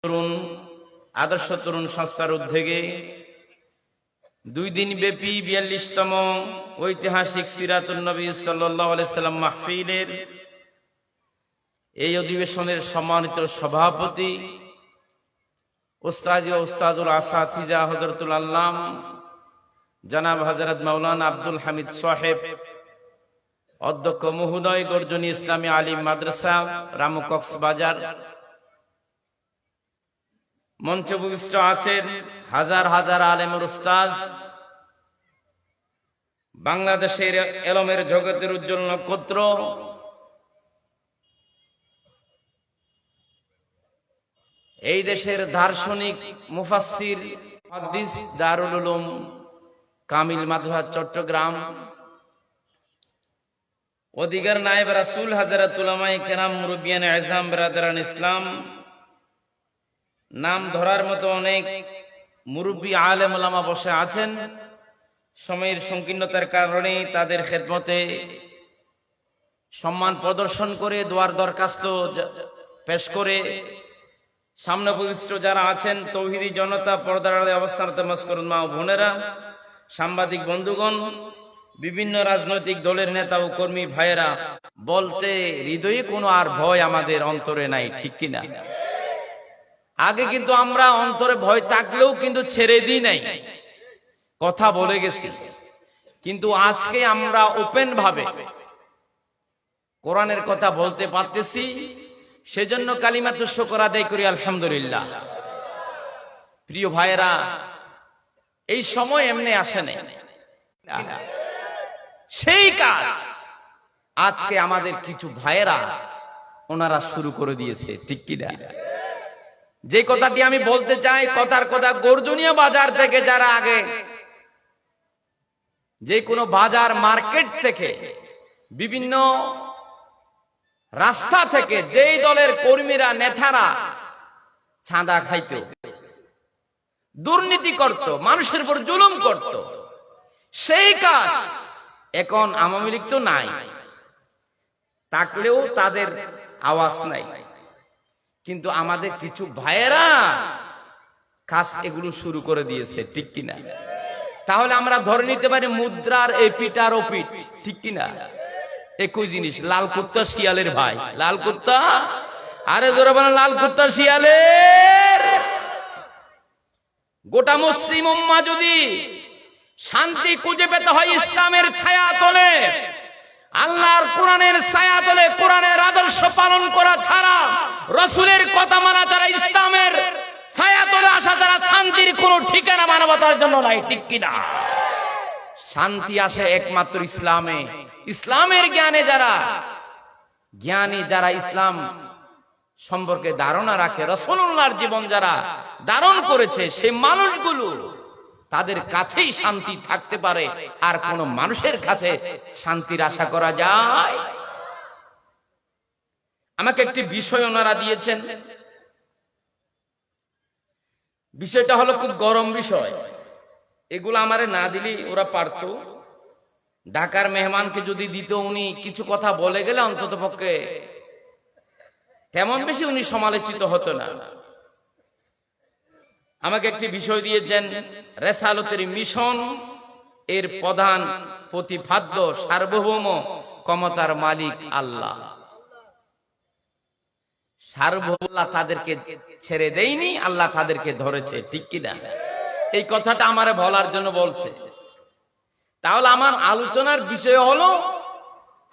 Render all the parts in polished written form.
তরুণ আদর্শ তরুণ সংস্থার উদ্যোগে 2 দিন ব্যাপী 42তম ঐতিহাসিক সিরাতুন নবী সাল্লাল্লাহু আলাইহি সাল্লাম মাহফিলের এই অধিবেশনের সম্মানিত সভাপতি উস্তাদ ও উস্তাদুল আসাতিজা হযরতুল আল্লাম জনাব হযরত মাওলানা আব্দুল হামিদ সাহেব, অধ্যক্ষ মহোদয়, গর্জনী ইসলামী আলিম মাদ্রাসা রামু কক্সবাজার, মঞ্চে উপবিষ্ট আছেন হাজার হাজার আলেম ও উস্তাদ, বাংলাদেশের এলমের জগতের উজ্জ্বল নক্ষত্র, এই দেশের দার্শনিক, মুফাসসির, মুহাদ্দিস, দারুল উলুম কামিল মাদ্রাসা চট্টগ্রাম, অধিকার নায়েব রাসূল হযরত উলামায়ে কেরাম, মুরব্বিয়ানে আযম, বিরাদরান ইসলাম, নাম ধরার মতো অনেক মুরব্বী আলেম ওলামা বসে আছেন। সময়ের সংকীর্ণতার কারণে তাদের খেদমতে সম্মান প্রদর্শন করে দোয়ার দরখাস্ত পেশ করে সামনে উপবিষ্ট যারা আছেন তৌহিদি জনতা, পর্দার আড়ালে অবস্থানরত মস্করুন মা ও বোনেরা, সাংবাদিক বন্ধুগণ, বিভিন্ন রাজনৈতিক দলের নেতা ও কর্মী ভাইয়েরা, বলতে হৃদয়ে কোনো আর ভয় আমাদের অন্তরে নাই, ঠিক কিনা? আগে কিন্তু আমরা অন্তরে ভয় থাকলেও কিন্তু ছেড়ে দিই নাই, কথা বলে গেছি। কিন্তু আজকে আমরা ওপেন ভাবে কোরআনের কথা বলতে পারতেছি, সেজন্য কালিমাতু শুকর আদায় করি আলহামদুলিল্লাহ। প্রিয় ভাইয়েরা, এই সময় এমনি আসে নাই, সেই কাজ আজকে আমাদের কিছু ভাইয়েরা ওনারা শুরু করে দিয়েছে, ঠিক কিনা? যে কথাটি আমি বলতে চাই, কথার কথা, গর্জনীয় বাজার থেকে যারা আগে যে কোনো বাজার মার্কেট থেকে বিভিন্ন রাস্তা থেকে যেই দলের কর্মীরা নেতারা চাঁদা খাইত, দুর্নীতি করত, মানুষের উপর জুলুম করত, সেই কাজ এখন আওয়ামী লীগ তো নাই, থাকলেও তাদের আওয়াজ নাই। কিন্তু আমাদের কিছু ভাইয়েরা কাজ এগুলো শুরু করে দিয়েছে, ঠিক কিনা? তাহলে আমরা ধরে নিতে পারি মুদ্রার এপিট আর ওপিট, ঠিক কিনা? একই জিনিস। লাল কুত্তা শিয়ালের ভাই, লাল কুত্তা, আরে জোরে বলেন, লাল কুত্তা শিয়ালের। গোটা মুসলিম উম্মাহ যদি শান্তি খুঁজে পেতে হয় ইসলামের ছায়া তলে, আল্লাহর কোরআনের ছায়া তলে, কোরআনের আদর্শ পালন করা ছাড়া, রাসূলের কথা মানা ছাড়া, ইসলামের ছায়া তলে আসা ছাড়া শান্তির কোনো ঠিকানা মানবতার জন্য নাই, ঠিক কিনা? শান্তি আসে একমাত্র ইসলামে। ইসলামের জ্ঞানে যারা জ্ঞানী, যারা ইসলাম সম্পর্কে ধারণা রাখে, রাসূলুল্লাহর জীবন যারা ধারণ করেছে, সেই মানুষগুলো তাদের কাছেই শান্তি থাকতে পারে। আর কোন মানুষের কাছে শান্তির আশা করা যায়? আমাকে একটি বিষয় ওনারা দিয়েছেন, বিষয়টা হলো খুব গরম বিষয়। এগুলো আমারে না দিলে ওরা পারত। ঢাকার মেহমানকে যদি দিত, উনি কিছু কথা বলে গেলে অন্তত পক্ষে তেমন বেশি উনি সমালোচিত হতো না। আমাকে একটি বিষয় দিয়েছেন, রেসালতের মিশন এর প্রধান প্রতিপাদ্য সার্বভৌম ক্ষমতার মালিক আল্লাহ। সার্বভৌম তাদেরকে ছেড়ে দেয়নি, আল্লাহ তাদেরকে ধরেছে, ঠিক কিনা? এই কথাটা আমারে বলার জন্য বলছে। তাহলে আমার আলোচনার বিষয় হলো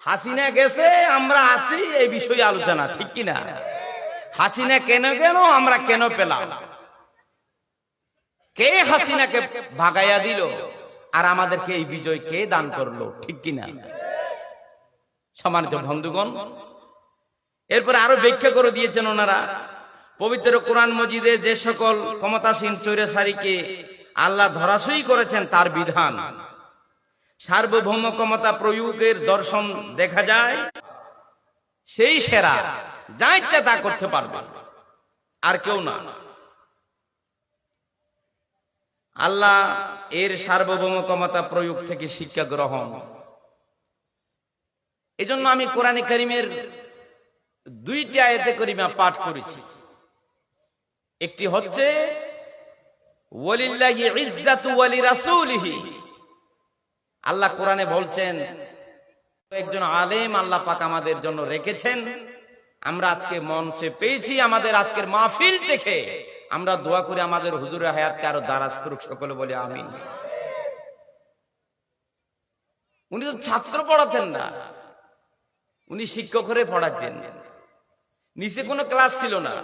হাসিনা গেছে, আমরা আসি, এই বিষয়ে আলোচনা, ঠিক কিনা? হাসিনা কেন গেল, আমরা কেন পেলাম, কে হাসিনাকে ভাগাইয়া দিল, আর আমাদেরকে এই বিজয় কে দান করলো, ঠিক কিনা? সম্মানিত বন্ধুগণ, এরপরে আরো ব্যাখ্যা করে দিয়েছেন ওনারা। পবিত্র কোরআন মজিদে যে সকল ক্ষমতাসীন স্বৈরাচারীকে আল্লাহ ধরাশয়ী করেছেন, তার বিধান, সার্বভৌম ক্ষমতা প্রয়োগের দর্শন দেখা যায়, সেই সেরা, যা ইচ্ছা তা করতে পারবে, আর কেউ না। আল্লাহ এর সার্বভৌম ক্ষমতা প্রয়োগ থেকে শিক্ষা গ্রহণ। এজন্য আমি কোরআনে কারীমের 2টি আয়াতে কারিমা পাঠ করেছি। একটি হচ্ছে ওয়ালিল্লাহি ইজ্জাতু ওয়া লিরাসূলিহি। আল্লাহ কোরআনে বলছেন একজন আলেম আল্লাহ পাক আমাদের জন্য রেখেছেন, আমরা আজকে মঞ্চে পেয়েছি, আমাদের আজকের মাহফিল দেখে আমরা দোয়া করি আমাদের হুজুরের হায়াতকে আরো দারাজ করুক, সকলে বলে আমিন। উনি তো ছাত্র পড়াতেন না, উনি শিক্ষক হয়ে পড়াতেন, নিচে কোনো ক্লাস ছিল না,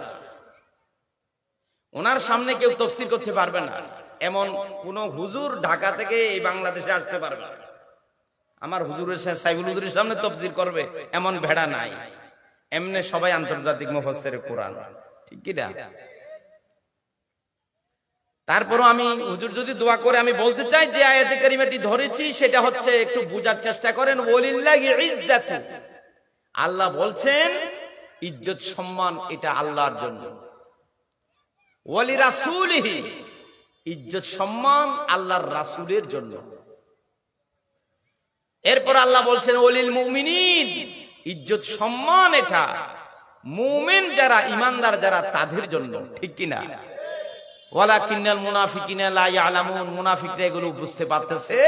ওনার সামনে কেউ তাফসীর করতে পারবে না, এমন কোন হুজুর ঢাকা থেকে এই বাংলাদেশে আসতে পারবে না আমার হুজুরের সাইফুল হুজুরের সামনে তাফসীর করবে এমন ভেড়া নাই। এমনি সবাই আন্তর্জাতিক মুফাসসিরে কোরআন, ঠিক কি না? তারপরও আমি হুজুর যদি দোয়া করে আমি বলতে চাই যে আয়াতে কারিমাটি ধরেছি সেটা হচ্ছে একটু বুঝার চেষ্টা করেন। ওয়ালিল্লাহি ইজ্জাতু, আল্লাহ বলছেন ইজ্জত সম্মান এটা আল্লাহর জন্য। ওয়ালি রাসূলিহি, ইজ্জত সম্মান আল্লাহর রাসূলের জন্য। এরপর আল্লাহ বলছেন ওয়ালিল মুমিনিন, ইজ্জত সম্মান এটা মুমিন যারা ঈমানদার যারা তাদের জন্য, ঠিক কি না? ওয়ালাকিন্নাল মুনাফিকিনা লা ইয়ালামুন, মুনাফিকরা এগুলো বুঝতে পারতেছে।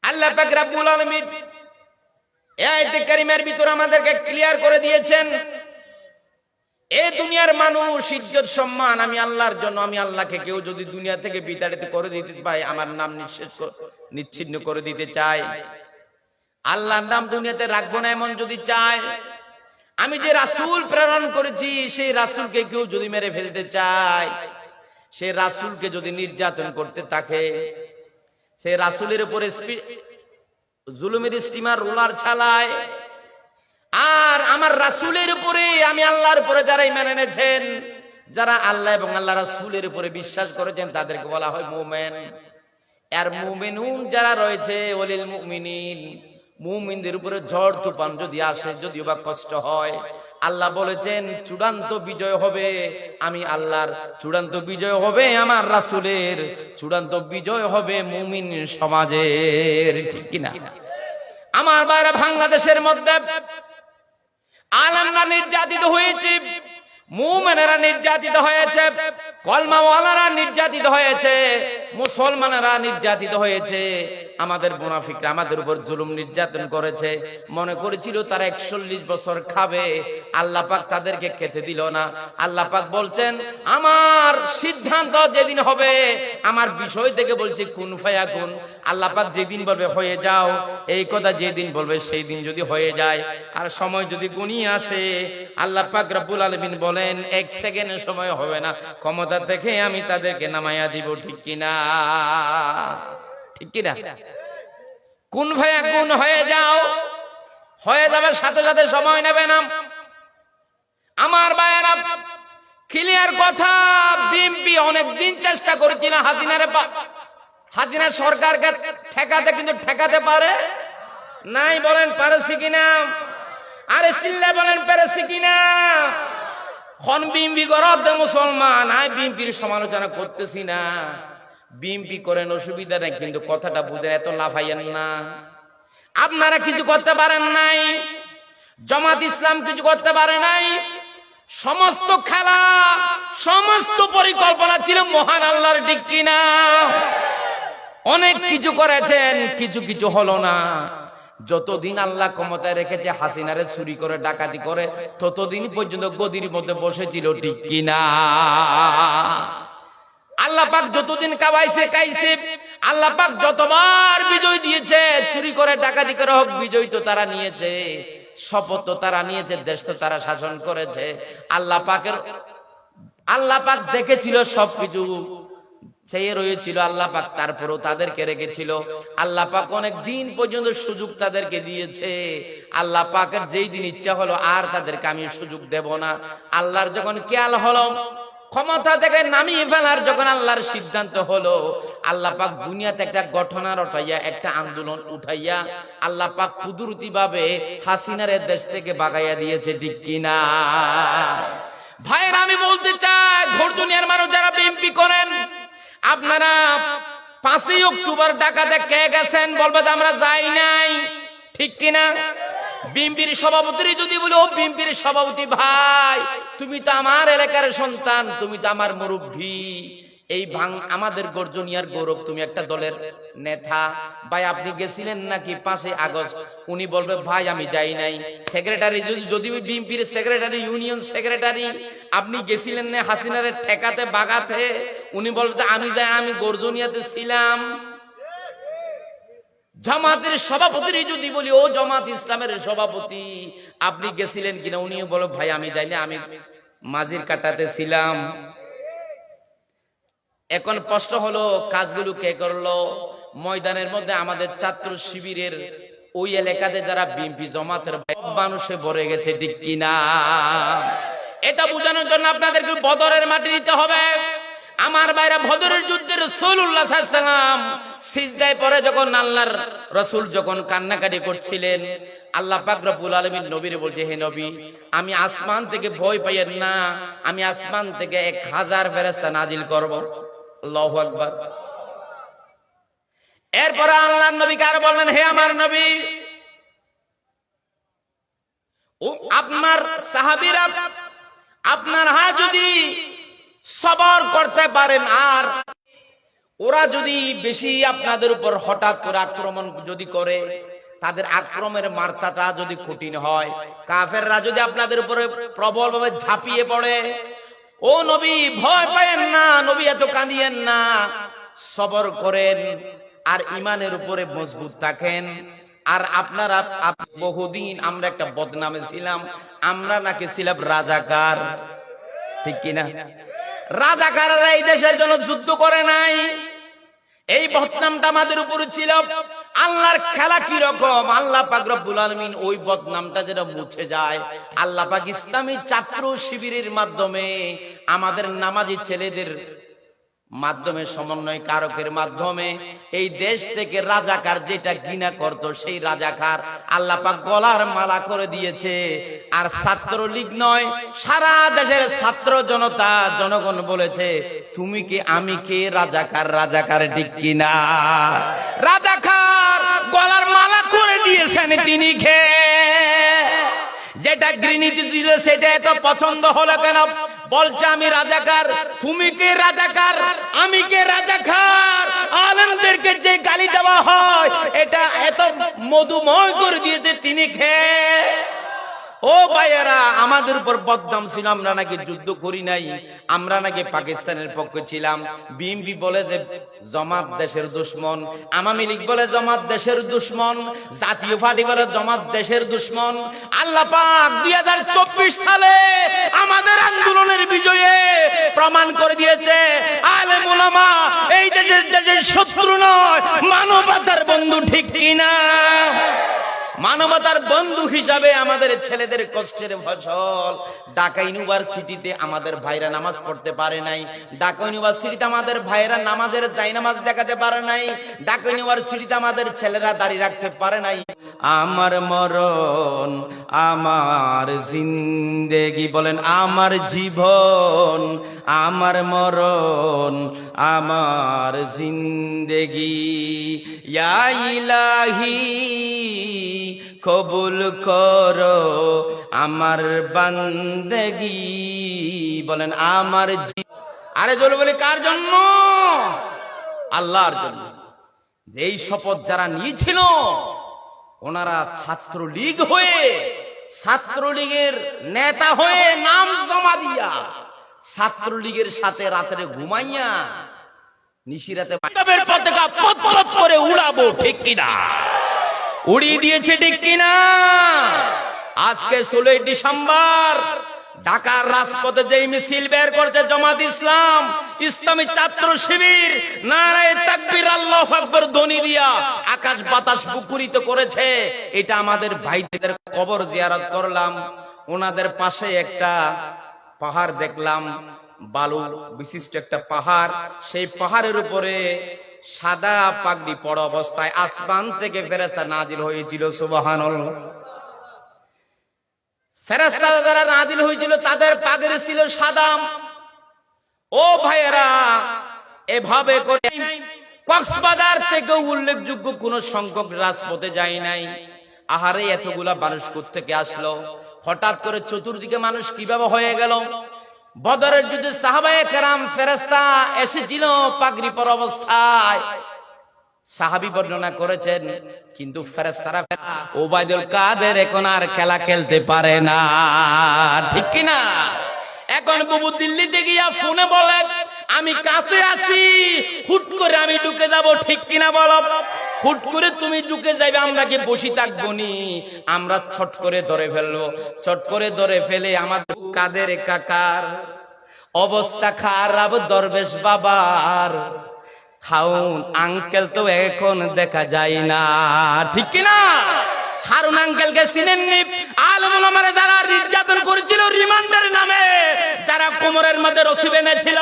আল্লাহ পাক রব্বুল আলামিন এই আয়াতে কারিমার ভিতর আমাদেরকে ক্লিয়ার করে দিয়েছেন এই দুনিয়ার মানুষ ইজ্জত সম্মান আমি আল্লাহর জন্য। আমি আল্লাহকে কেউ যদি দুনিয়া থেকে বিতাড়িত করে দিতে পারে, আমার নাম নিচ্ছিন্ন করে দিতে চায়, আল্লাহর নাম দুনিয়াতে রাখবো না এমন যদি চায়, আমি যে রাসূল প্রেরণ করেছি সেই রাসূলকে কেউ যদি মেরে ফেলতে চায়, সেই রাসূলকে যদি নির্যাতন করতে থাকে, সেই রাসূলের উপরে জুলুমের স্টিমার রোলার চালায়, আর আমার রাসূলের উপরে আমি আল্লাহর উপরে যারা ঈমান এনেছেন, যারা আল্লাহ এবং আল্লাহ রাসূলের উপরে বিশ্বাস করেছেন তাদেরকে বলা হয় মুমিন। আর মুমিনুন যারা রয়েছে ওয়ালিল মুমিনিন, মুমিনদের উপরে ঝড় তুফান যদি আসে, যদিও বা কষ্ট হয়, আল্লাহ বলেছেন চূড়ান্ত বিজয় হবে আমি আল্লাহর, চূড়ান্ত বিজয় হবে আমার রাসূলের, চূড়ান্ত বিজয় হবে মুমিন সমাজের, ঠিক কিনা? আমার বাইরে বাংলাদেশের মধ্যে আলেমরা নির্যাতিত হয়েছে, মুমিনেরা নির্যাতিত হয়েছে, কলমাওয়ালারা নির্যাতিত হয়েছে, মুসলমানেরা নির্যাতিত হয়েছে। আমাদের মুনাফিকরা আমাদের উপর জুলুম নির্যাতন করেছে, মনে করেছিল তারা 41 বছর খাবে, আল্লাহ পাক তাদেরকে খেতে দিল না। আল্লাহ পাক বলছেন আমার সিদ্ধান্ত যেদিন হবে, আমার বিষয় থেকে বলছি কুন ফায়াকুন, আল্লাহ পাক যেদিন বলবে হয়ে যাও, এই কথা যেদিন বলবে সেই দিন যদি হয়ে যায়, আর সময় যদি গুনিয়ে আসে, আল্লাহ পাক রব্বুল আলামিন বলেন 1 সেকেন্ডের সময় হবে না, ক্ষমতা থেকে আমি তাদেরকে নামাইয়া দিব, ঠিক কিনা? ঠিক কিনা? কোন ভাইয়া কোন হয়ে যাও, হয়ে যাবে, সাথে সাথে সময় নেবে না। আমার ভাইয়েরা ক্লিয়ার কথা, বিএনপি অনেকদিন চেষ্টা করেছিল হাসিনা সরকারকে ঠেকাতে, কিন্তু ঠেকাতে পারে নাই। বলেন পারেছি কিনা? আরে চিল্লা বলেন পেরেছি কিনা? খন বিএনপি গরব মুসলমান, আই বিএনপির সমালোচনা করতেছি না, বিএনপি করেন অসুবিধা নাই, কিন্তু কথাটা বুঝে এত লাফাইয়েন না। আপনারা কিছু করতে পারেন নাই, জামাত ইসলাম কিছু করতে পারে নাই, সমস্ত খেলা সমস্ত পরিকল্পনা ছিল মহান আল্লাহর, ঠিক কিনা? অনেক কিছু করেছেন, কিছু কিছু হলো না। যতদিন আল্লাহ ক্ষমতায় রেখেছে হাসিনারে চুরি করে ডাকাতি করে, ততদিন পর্যন্ত গদির মধ্যে বসেছিল, ঠিক কিনা? আল্লাহ পাক যতদিন কাবাইছে কাইছে, আল্লাহ পাক যতবার বিজয় দিয়েছে, চুরি করে ডাকাতি করে হোক, বিজয় তো তারা নিয়েছে, শপথ তো তারা নিয়েছে, দেশ তো তারা শাসন করেছে। আল্লাহ পাক দেখেছিল সবকিছু, সেই রয়েছিল আল্লাহ পাক, তারপরেও তাদেরকে রেখেছিল। আল্লাহ পাক অনেক দিন পর্যন্ত সুযোগ তাদেরকে দিয়েছে। আল্লাহ পাকের যেই দিন ইচ্ছা হলো আর তাদেরকে আমি সুযোগ দেব না। আল্লাহর যখন খেয়াল হলো ক্ষমতা থেকে নামিয়ে ফেলার, যখন আল্লাহর সিদ্ধান্ত হলো, আল্লাহ পাক দুনিয়াতে একটা ঘটনা রটাইয়া, একটা আন্দোলন উঠাইয়া আল্লাহ পাক কুদরতি ভাবে হাসিনার দেশ থেকে বাগাইয়া দিয়েছে, ঠিক কিনা? ভাইয়েরা আমি বলতে চাই, ঘোর দুনিয়ার মানুষ যারা বিএনপি করেন, আপনারা 5ই অক্টোবর ঢাকাতে কে গেছেন? বলবে যে আমরা যাই নাই, ঠিক কিনা? বিএনপির সভাপতি যদি বলে ও বিএনপির সভাপতি ভাই তুমি তো আমার এলাকার সন্তান, তুমি তো আমার মুরব্বী, এই আমাদের গর্জনিয়ার গৌরব, তুমি একটা দলের নেতা। ভাই আপনি গেছিলেন নাকি 5 আগস্ট? উনি বলবে ভাই আমি যাই নাই। সেক্রেটারি যদি বিএনপির সেক্রেটারি, ইউনিয়ন সেক্রেটারি, আপনি গেছিলেন না হাসিনারে ঠেকাতে বাগাতে? উনি বলবে আমি যাই, আমি গর্জনিয়াতে ছিলাম। জামাতের সভাপতি যদি বলি ও জামাত ইসলামের সভাপতি আপনি গেছিলেন কিনা, উনি বলে ভাই আমি যাই না, আমি মাঝির কাটাতে ছিলাম। এখন প্রশ্ন হলো কাজগুলো কে করলো? ময়দানের মধ্যে আমাদের ছাত্র শিবিরের ওই এলাকাতে যারা বিএনপি জামাতের মানুষে ভরে গেছে, ঠিক কিনা? এটা বোঝানোর জন্য আপনাদেরকে বদরের মাটি নিতে হবে। আমার ভাইরা, বদরের যুদ্ধে রাসূলুল্লাহ সাল্লাল্লাহু আলাইহি ওয়াসাল্লাম সিজদায় পড়ে যখন আল্লাহর রাসূল যখন কান্নাকাটি করছিলেন, আল্লাহ পাক রব্বুল আলামিন নবীরে বলছে, হে নবী আমি আসমান থেকে ভয় পাইয়েন না, আমি আসমান থেকে 1000 ফেরেশতা নাজিল করব। আল্লাহু আকবার। এরপর আল্লাহর নবী কার বললেন, হে আমার নবী, ও আপনার সাহাবীরা আপনার যদি সবর করতে পারেন, আর ওরা যদি বেশি আপনাদের উপর হঠাৎ করে আক্রমণ যদি করে, তাদের আক্রমণের মাত্রাটা যদি কঠিন হয়, কাফেররা যদি আপনাদের উপরে প্রবলভাবে ঝাঁপিয়ে পড়ে, ও নবী ভয় পায়েন না, নবী এত কাঁদিয়েন না, সবর করেন আর ইমানের উপরে মজবুত থাকেন। আর আপনারা বহুদিন আমরা একটা বদনামে ছিলাম, আমরা নাকি ছিলাম রাজাকার, ঠিক কিনা? রাজাকাররা এই দেশের জন্য যুদ্ধ করে নাই, এই বদনামটা আমাদের উপরে ছিল। আল্লাহর খেলা কি রকম, আল্লাহ পাক রব্বুল আলামিন ওই বদনামটা যেটা মুছে যায়, আল্লাহ পাক ইসলামী ছাত্র শিবিরের মাধ্যমে, আমাদের নামাজি ছেলেদের মাধ্যমে, সমন্বয় কারকের মাধ্যমে এই দেশ থেকে রাজাকার যেটা ঘৃণা করত, সেই রাজাকার আল্লাহ পাক গলার মালা করে দিয়েছে। আর ছাত্রলীগ নয়, সারা দেশের ছাত্র জনতা জনগণ বলেছে তুমি কে আমি কে, রাজাকার রাজাকার, ঠিক কিনা? রাজাকার গলার মালা করে দিয়েছেন তিনি কে? যেটা ঘৃণিত ছিল সেটা এত পছন্দ হলো কেন? বলছে আমি রাজাকার, তুমি কে রাজাকার, আমি কে রাজাকার। আলেমদেরকে যে গালি দেওয়া হয় এটা এত মধুময় করে দিয়েছে তিনি কে? ও ভাইয়েরা, আমাদের উপর বদনাম ছিল, আমরা নাকি যুদ্ধ করি নাই, আমরা নাকি পাকিস্তানের পক্ষে ছিলাম। বিএনপি বলে যে জামাত দেশের দুশমন, আওয়ামী লীগ বলে জামাত দেশের দুশমন, জাতীয় পার্টি বলে জামাত দেশের দুশমন। আল্লাহ পাক 2024 সালে আমাদের আন্দোলনের বিজয়ে প্রমাণ করে দিয়েছে আলেম উলামা এই দেশের শত্রু নয়, মানবতার বন্ধু, ঠিক কিনা? মানবতার বন্ধু হিসাবে আমাদের ছেলেদের কষ্টের ফসল। ঢাকা ইউনিভার্সিটিতে আমাদের ভাইরা নামাজ পড়তে পারে নাই, ঢাকা ইউনিভার্সিটিতে আমাদের ভাইরা নামাজের জায়নামাজ দেখাতে পারে নাই, ঢাকা ইউনিভার্সিটিতে আমাদের ছেলেরা দাড়ি রাখতে পারে নাই। আমার মরণ আমার জিন্দেগি, বলেন আমার জীবন আমার মরণ আমার জিন্দেগি, ইয়া ইলাহি কবুল করো আমার বান্দেগি, বলেন আমার আরে জোরে বলে কার জন্য? আল্লাহর জন্য। এই শপথ যারা নিয়েছিল ওনারা ছাত্রলীগ হয়ে, ছাত্রলীগের নেতা হয়ে নাম জমা দিয়া, ছাত্রলীগের সাথে রাতে ঘুমাইয়া নিশিরাতে পতাকা পতপত করে উড়াবো, ঠিক কিনা? উড়িয়ে দিয়েছে, ঠিক কিনা? আজকে 16 ডিসেম্বর ঢাকার রাজপথে যেই মিছিল বের করছে জামাত ইসলাম, ইসলামী ছাত্র শিবির, নারায়ে তাকবীর আল্লাহু আকবার ধ্বনি দিয়া আকাশ বাতাস মুখরিত করেছে। এটা আমাদের ভাইদের কবর জিয়ারত করলাম, ওনাদের পাশে একটা পাহাড় দেখলাম, বালু বিশিষ্ট একটা পাহাড়, সেই পাহাড়ের উপরে সাদা পাগড়ি পড়া অবস্থায় আসমান থেকে ফেরেশতা নাজিল হয়েছিল। সুবহানাল্লাহ। ফেরেশতা যারা নাজিল হয়েছিল তাদের পাগড়ি ছিল সাদা। ও ভাইয়েরা, এভাবে করে কক্সবাজার থেকে উল্লেখযোগ্য কোন সংখ্যক রাজপথে যায় নাই। আহারে এতগুলা মানুষ কোথা থেকে আসলো? হঠাৎ করে চতুর্দিকে মানুষ কিভাবে হয়ে গেল? বদরের যুদ্ধে সাহাবায়ে কেরাম ফেরেশতা এসেছিল পাগড়ি পরা অবস্থায়, সাহাবী বর্ণনা করেছেন, কিন্তু ফেরেশতারা ওবায়দুল কাদের এখন আর খেলা খেলতে পারে না, ঠিক কি না? এখন বুবু দিল্লিতে গিয়া ফোনে বলে আমি কাছে আসি, হুট করে আমি ঢুকে যাব, ঠিক কিনা বলো? হুট করে তুমি ঢুকে যাবে, আমরা কি বসে থাকবো নি? আমরা ছট করে ধরে ফেলবো, ছট করে ধরে ফেলে আমাদের কাদের কাকার অবস্থা খারাপ, দরবেশ বাবার খাউন আঙ্কেল তো এখন দেখা যায় না, ঠিক কিনা? হারুন আঙ্কেলকে চিনেননি? আলেম ওলামারা যারা নির্যাতন করেছিল রিমান্ডের নামে, যারা কোমরের মধ্যে রশি বেঁধেছিল,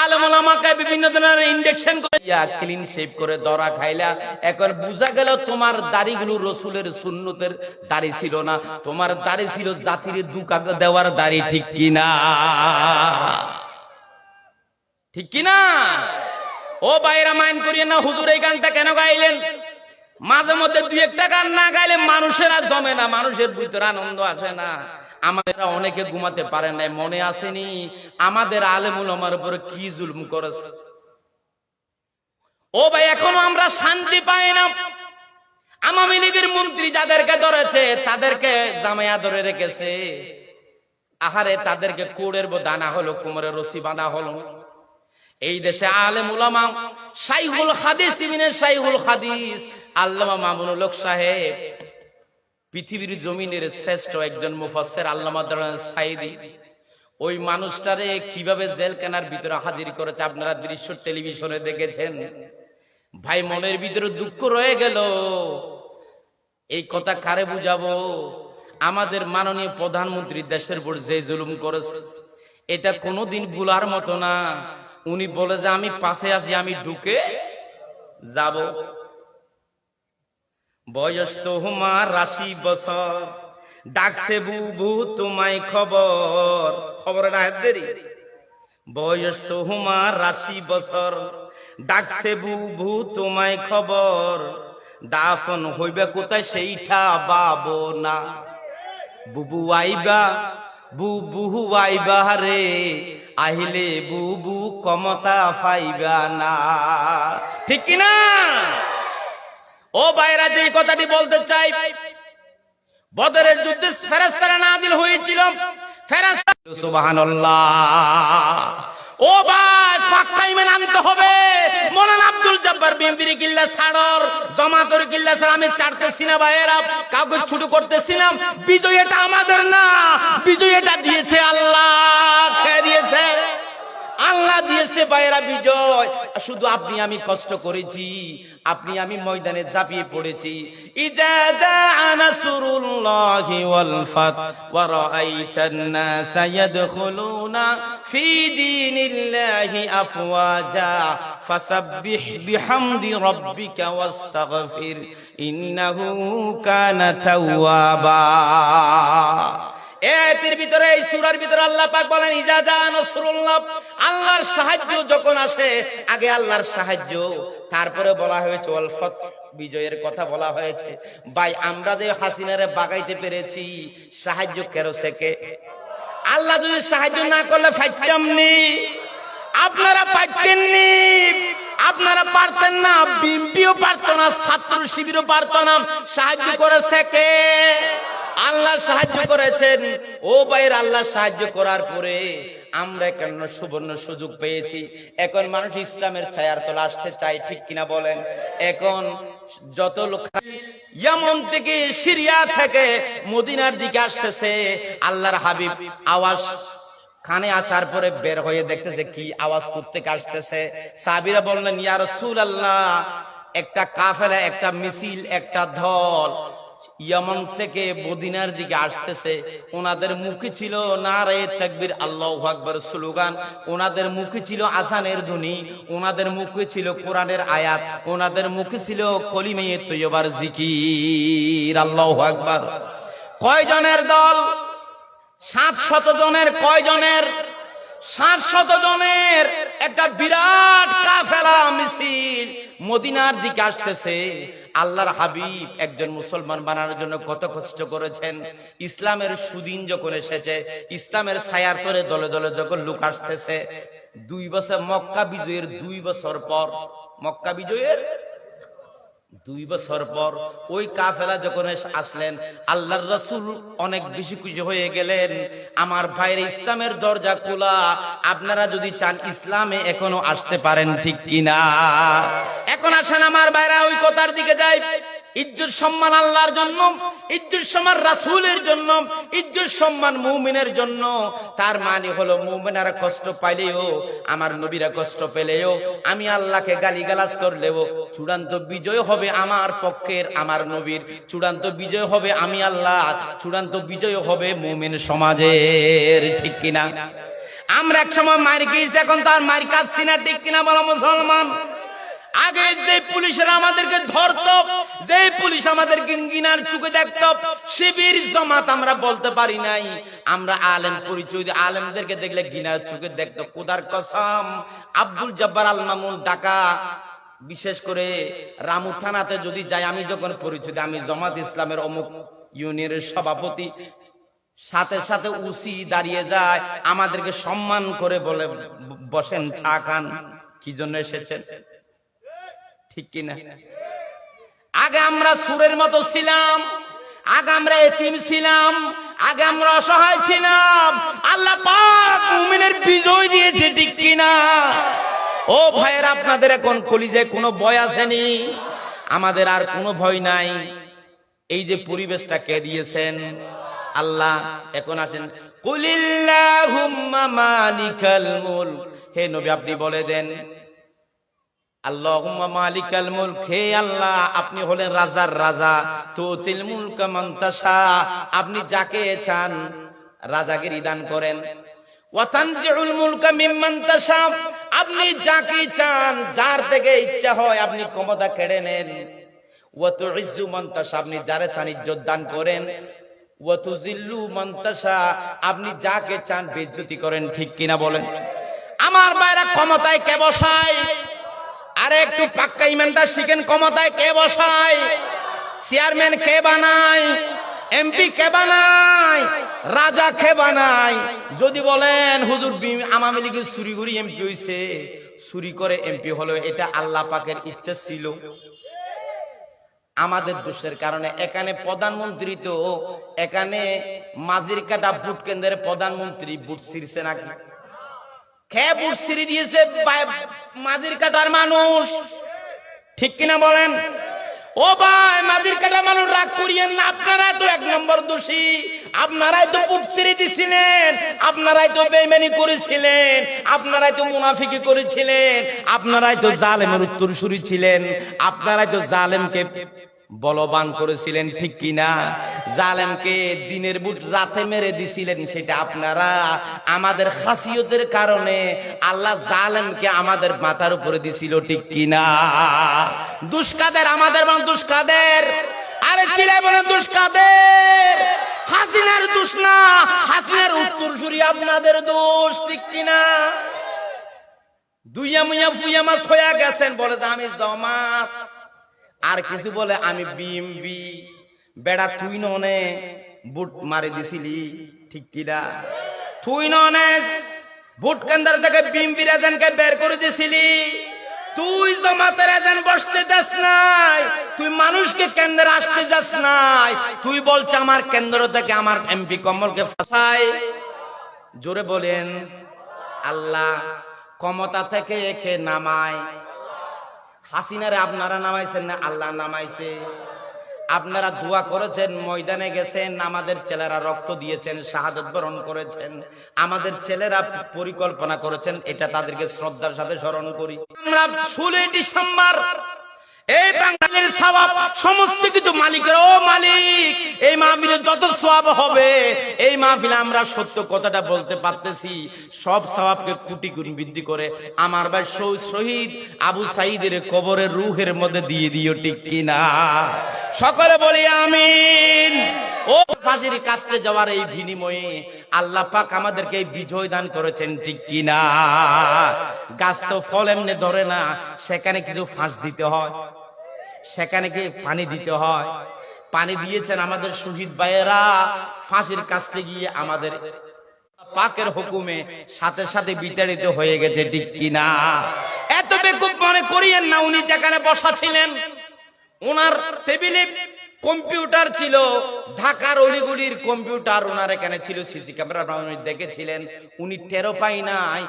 আলেম ওলামাকে বিভিন্ন ধরনের ইনজেকশন করে ক্লিন শেভ করে ধরা খাইলা। এখন বুঝা গেল তোমার দাড়িগুলো রসুলের সুন্নতের দাড়ি ছিল না, তোমার দাড়ি ছিল জাতির দুকা দেওয়ার দাড়ি, ঠিক কিনা? ঠিক কিনা? ও বাইরা মাইন্ড করিয়ে না, হুজুর এই গানটা কেন গাইলেন? মাঝে মধ্যে দুই একটা গান না গাইলে মানুষেরা জমে না, মানুষের ভিতরে আনন্দ আসে না। আমাদের অনেকে ঘুমাতে পারে না, মনে আসেনি আমাদের আলেম ওলামার উপরে কি জুলুম করেছে? ও ভাই, এখনো আমরা শান্তি পাই না। আওয়ামী লীগের মন্ত্রী যাদেরকে ধরেছে তাদেরকে জামায়া ধরে রেখেছে, আহারে তাদেরকে কোড়ের দানা হলো, কোমরের রশি বাঁধা হলো। এই দেশে আলেম ওলামা, শাইখুল হাদিস ইবনে শাইখুল হাদিস আল্লামা মামুনুল হক সাহেব, পৃথিবীর জমিনের শ্রেষ্ঠ একজন মুফাসসির আল্লামা দারান সাইদি, ওই মানুষটারে কিভাবে জেলখানার ভিতরে হাজির করেছে আপনারা দৃশ্য টেলিভিশনে দেখেছেন। ভাই, মনের ভিতরে দুঃখ রয়ে গেল। এই কথা কারে বুঝাবো? আমাদের মাননীয় প্রধানমন্ত্রী দেশের উপর যে জুলুম করেছে এটা কোনোদিন ভুলার মতো না। উনি বলে যে আমি পাশে আসি, আমি ঢুকে যাব। বয়স তোমার 80 বছর, ডাকছে বুবু তোমায় খবর, খবরটা দেরি। বয়স তোমার 80 বছর, ডাকছে বুবু তোমায় খবর, দাফন হইবে কোথায় সেইটা বাবো না। বুবু আইবা, বুবু আইবা রে, আহিলে বুবু ক্ষমতা পাইবা না, ঠিক কিনা? ও ভাইরা, যে কথাটি বলতে চাই, বদরের যুদ্ধে ফেরেশতারা নাযিল হয়েছিল, ফেরেশতা সুবহানাল্লাহ। ও ভাই, পাক্কা ঈমান আনতে হবে। মাওলানা আব্দুল জব্বার বিএমপির কিল্লা ছাড়র, জামাতের কিল্লা ছাড় আমি ছাড়তেছি না ভাইয়েরা, কাউকে ছোট করতেছি না। বিজয় এটা আমাদের না, বিজয় এটা দিয়েছে আল্লাহ, কে দিয়েছে? আল্লাহ দিয়েছে ভাইয়েরা বিজয়। শুধু আপনি আমি কষ্ট করেছি, আপনি আমি ময়দানে ঝাঁপিয়ে পড়েছি। ইযা জাআ নাসরুল্লাহি ওয়াল ফাত ওয়া রাআইতান নাসা ইয়াদখুলুনা ফি দীনিল্লাহি আফওয়াজা ফাসাব্বিহ বিহামদি রাব্বিকা ওয়াস্তাগফির ইন্নাহু কানা তাওয়াবা। এর ভিতরে, এই সূরার ভিতরে আল্লাহ পাক বলেন ইজা জা নাসরুল্লাহ, আল্লাহর সাহায্য যখন আসে, আগে আল্লাহর সাহায্য, তারপরে বলা হয়েছে ওয়াল ফাত, বিজয়ের কথা বলা হয়েছে। ভাই, আমরা যে হাসিনারে বাগাইতে পেরেছি, সাহায্য কেরোছে কে? আল্লাহ যদি সাহায্য না করলে ফাইতামনি, আপনারা পাইতেননি, আপনারা পারতেন না, বিএমপিও পারতো না, ছাত্র শিবিরও পারতো না। সাহায্য করেছে কে? আল্লাহ সাহায্য করেছেন। ও ভাইয়ের, আল্লাহ সাহায্য করার পরে আমরা কেন সুবর্ণ সুযোগ পেয়েছি। এখন মানুষ ইসলামের ছায়ার তলে আসতে চায়, ঠিক কিনা বলেন? এখন যত লোক ইয়েমেন থেকে, সিরিয়া থেকে মদিনার দিকে আসতেছে, আল্লাহর হাবিব আওয়াজ কানে আসার পরে বের হয়ে দেখতেছে কি আওয়াজ থেকে আসতেছে। সাহাবীরা বললেন, ইয়া রাসূলুল্লাহ, একটা কাফেলা, একটা মিছিল, একটা দল ইয়েমেন থেকে মদিনার দিকে আসতেছে। ওনাদের মুখে ছিল নারে তাকবীর, আল্লাহু আকবার স্লোগান, ওনাদের মুখে ছিল আযানের ধ্বনি, ওনাদের মুখে ছিল কোরআনের আয়াত, ওনাদের মুখে ছিল কলিমে তৈয়বার জিকির, আল্লাহু আকবার। কয়জনের দল? 700 জনের। কয়জনের? 700 জনের একটা বিরাট কাফেলা মিছিল মদিনার দিকে আসতেছে। আল্লাহর হাবিব একজন মুসলমান বানানোর জন্য কত কষ্ট করেছেন। ইসলামের সুদিন যখন এসেছে, ইসলামের ছায়ার তলে দলে দলে যখন লোক আসতেছে, 2 বছর মক্কা বিজয়ের 2 বছর পর, মক্কা বিজয়ের 2 বছর পর ওই কাফেলা যখন আসলেন, আল্লাহর রাসূল অনেক বেশি খুশি হয়ে গেলেন। আমার ভাইয়ের ইসলামের দরজা খোলা, আপনারা যদি চান ইসলামে এখনো আসতে পারেন, ঠিক কিনা? এখন আসেন আমার ভাইরা, ওই কথার দিকে যাই। ইজ্জত সম্মান আল্লাহর জন্য, ইজ্জত সম্মান রাসূলের জন্য, ইজ্জত সম্মান মুমিনের জন্য। তার মানে হলো মুমিনেরা কষ্ট পাইলেও, আমার নবীরা কষ্ট পেলেও, আমি আল্লাহকে গালিগালাজ করলেও চূড়ান্ত বিজয় হবে আমার পক্ষের, আমার নবীর। চূড়ান্ত বিজয় হবে আমি আল্লাহ, চূড়ান্ত বিজয় হবে মুমিন সমাজের, ঠিক কিনা? আমরা এক সময় মার গিয়েছি, এখন তার মার কাটছি না, ঠিক কিনা বলো মুসলমান? আগে যে পুলিশেরা আমাদেরকে ধরতো, যে পুলিশ আমাদেরকে ঘৃণার চোখে দেখতো, শিবির জামাত আমরা বলতে পারি নাই। আমরা আলেম পরিচয় দিয়ে আলেমদেরকে দেখলে ঘৃণার চোখে দেখতো। খোদার কসম, আব্দুল জব্বার আল মামুন ঢাকা, বিশেষ করে রামু থানাতে যদি যাই, আমি যখন পরিচয় দিই আমি জামাত ইসলামের অমুক ইউনিয়নের সভাপতি, সাথে সাথে উসি দাঁড়িয়ে যায়, আমাদেরকে সম্মান করে বলে বসেন, চা খান। কি জন্য এসেছেন, ঠিক কিনা? আগে আমরা সুরের মতো ছিলাম, আগে আমরা এতিম ছিলাম, আগে আমরা অসহায় ছিলাম। আল্লাহ পাক মুমিনের বিজয় দিয়েছে, ঠিক কিনা? ও ভাইয়েরা, আপনাদের এখন কলিজায় কোনো ভয় আসেনি? আমাদের আর কোনো ভয় নাই। এই যে পরিবেশটা কে দিয়েছেন? আল্লাহ। এখন আসেন, কুলিল্লাহুম্মা মালিকাল মুলক, হে নবী আপনি বলে দেন, আল্লাহুম্মা মালিকাল মুলক, হে আল্লাহ আপনি হলেন রাজার রাজা। তুতিল মুলকা মান তাশা, আপনি যাকে চান রাজাগিরি দান করেন। ওয়া তানজিউল মুলকা মিম্মান তাশা, আপনি যাকে চান, যার থেকে ইচ্ছা হয় আপনি ক্ষমতা কেড়ে নেন। ওয়া তুইজ্জু মান তাশা, আপনি যারে চান ইজ্জত দান করেন। ওয়া তুযিল্লু মান তাশা, আপনি যাকে চান বেইজ্জতি করেন, ঠিক কিনা বলেন? আমার ভাইরা, ক্ষমতায় কে বসায়? আরে একটু পাক্কা ইমানটা শিখেন। ক্ষমতায় কে বসায়? চেয়ারম্যান কে বানায়? এমপি কে বানায়? রাজা কে বানায়? যদি বলেন হুজুর আওয়ামী লীগের চুরি করে এমপি হইছে, চুরি করে এমপি হলো, এটা আল্লাহ পাকের ইচ্ছা ছিল? আমাদের দোষের কারণে। এখানে প্রধানমন্ত্রী তো, এখানে মাঝির কাটা ভোট কেন্দ্রের প্রধানমন্ত্রী ভোট ছিঁড়ছে নাকি? কে ভোট ছিঁড়ে দিয়েছে? মাঝির কাটার মানুষ, ঠিক কিনা বলেন? ও ভাই, মাঝির কাটা মানুষ রাগ করিয়েন না, আপনারা তো 1 নম্বর দোষী। আপনারাই তো ভোট ছিঁড়ে দিছিলেন, আপনারাই তো বেঈমানি করেছিলেন, আপনারাই তো মুনাফিকি করেছিলেন, আপনারাই তো জালেমের উত্তরসূরি ছিলেন, আপনারাই তো জালেমকে বলবান করেছিলেন, ঠিক কিনা? জালেমকে দিনের বুট রাতে মেরে দিছিলেন, সেটা আপনারা। আমাদের খাসিয়তের কারণে আল্লাহ জালেমকে আমাদের মাথার উপরে দিছিল, ঠিক কিনা? দুষ্কাদের আমাদের, দুষ্কাদের, আরে চিলাই বলেন দুষ্কাদের। হাসিনার দোষ না, হাসিনার উত্তরসূরি আপনাদের দোষ, ঠিক কিনা? দুইয়া মুইয়া ফুইয়া মাছ হয়ে গেছেন, বলে যে আমি জামাত, আর কিছু বলে আমি বিএমপি। বেড়া তুই ননে বুট মারি দিছিলি, ঠিক কিনা? তুই ননে ভোট কেন্দ্র থেকে বিএমপির এজেন্টকে বের করে দিছিলি, তুই জামাতের এজেন্ট বসতে যাস নাই, তুই মানুষকে কেন্দ্রে আসতে যাস নাই, তুই বলছ আমার কেন্দ্র থেকে আমার এমপি কমলকে ফাঁসায়। জোরে বলেন আল্লাহ। ক্ষমতা থেকে একে নামায়। হাসিনারে আপনারা নামাইছেন না, আল্লাহ নামাইছে। আপনারা দোয়া করেছেন, ময়দানে গেছেন, আমাদের ছেলেরা রক্ত দিয়েছেন, শাহাদাত বরণ করেছেন, আমাদের ছেলেরা পরিকল্পনা করেছেন, এটা তাদেরকে শ্রদ্ধার সাথে স্মরণ করি। আমরা 16 ডিসেম্বর এই বাঙালির সওয়াব সমস্ত কিছু মালিকের। ও মালিক, এই মাহফিলে যত সওয়াব হবে, এই মাহফিলে আমরা সত্য কথাটা বলতে পারতেছি, সব সওয়াবকে কোটি গুণ বৃদ্ধি করে আমার ভাই শহীদ আবু সাঈদের কবরের রূহের মধ্যে দিয়ে দিও, ঠিক কিনা? সকলে বলি আমিন। ও ফাঁসির কাস্টে যাওয়ার এই বিনিময়ে আল্লাহ পাক আমাদেরকে বিজয় দান করেছেন, ঠিক কিনা? গাছ তো ফল এমনি ধরে না, সেখানে কিছু ফাঁস দিতে হয়, সেখানে কি পানি দিতে হয়। পানি দিয়েছেন আমাদের শহীদ ভাইয়েরা, ফাঁসির কাছে গিয়ে আমাদের পাকের হুকুমে সাথে সাথে বিতাড়িত হয়ে গেছে, ঠিক কিনা? এত বেকুব মনে করিয়েন না, উনি যেখানে বসা ছিলেন ওনার টেবিলে কম্পিউটার ছিল, ঢাকার অলিগুলির কম্পিউটার ওনার এখানে ছিল, সিসি ক্যামেরা উনি দেখেছিলেন, উনি টেরো পাই নাই।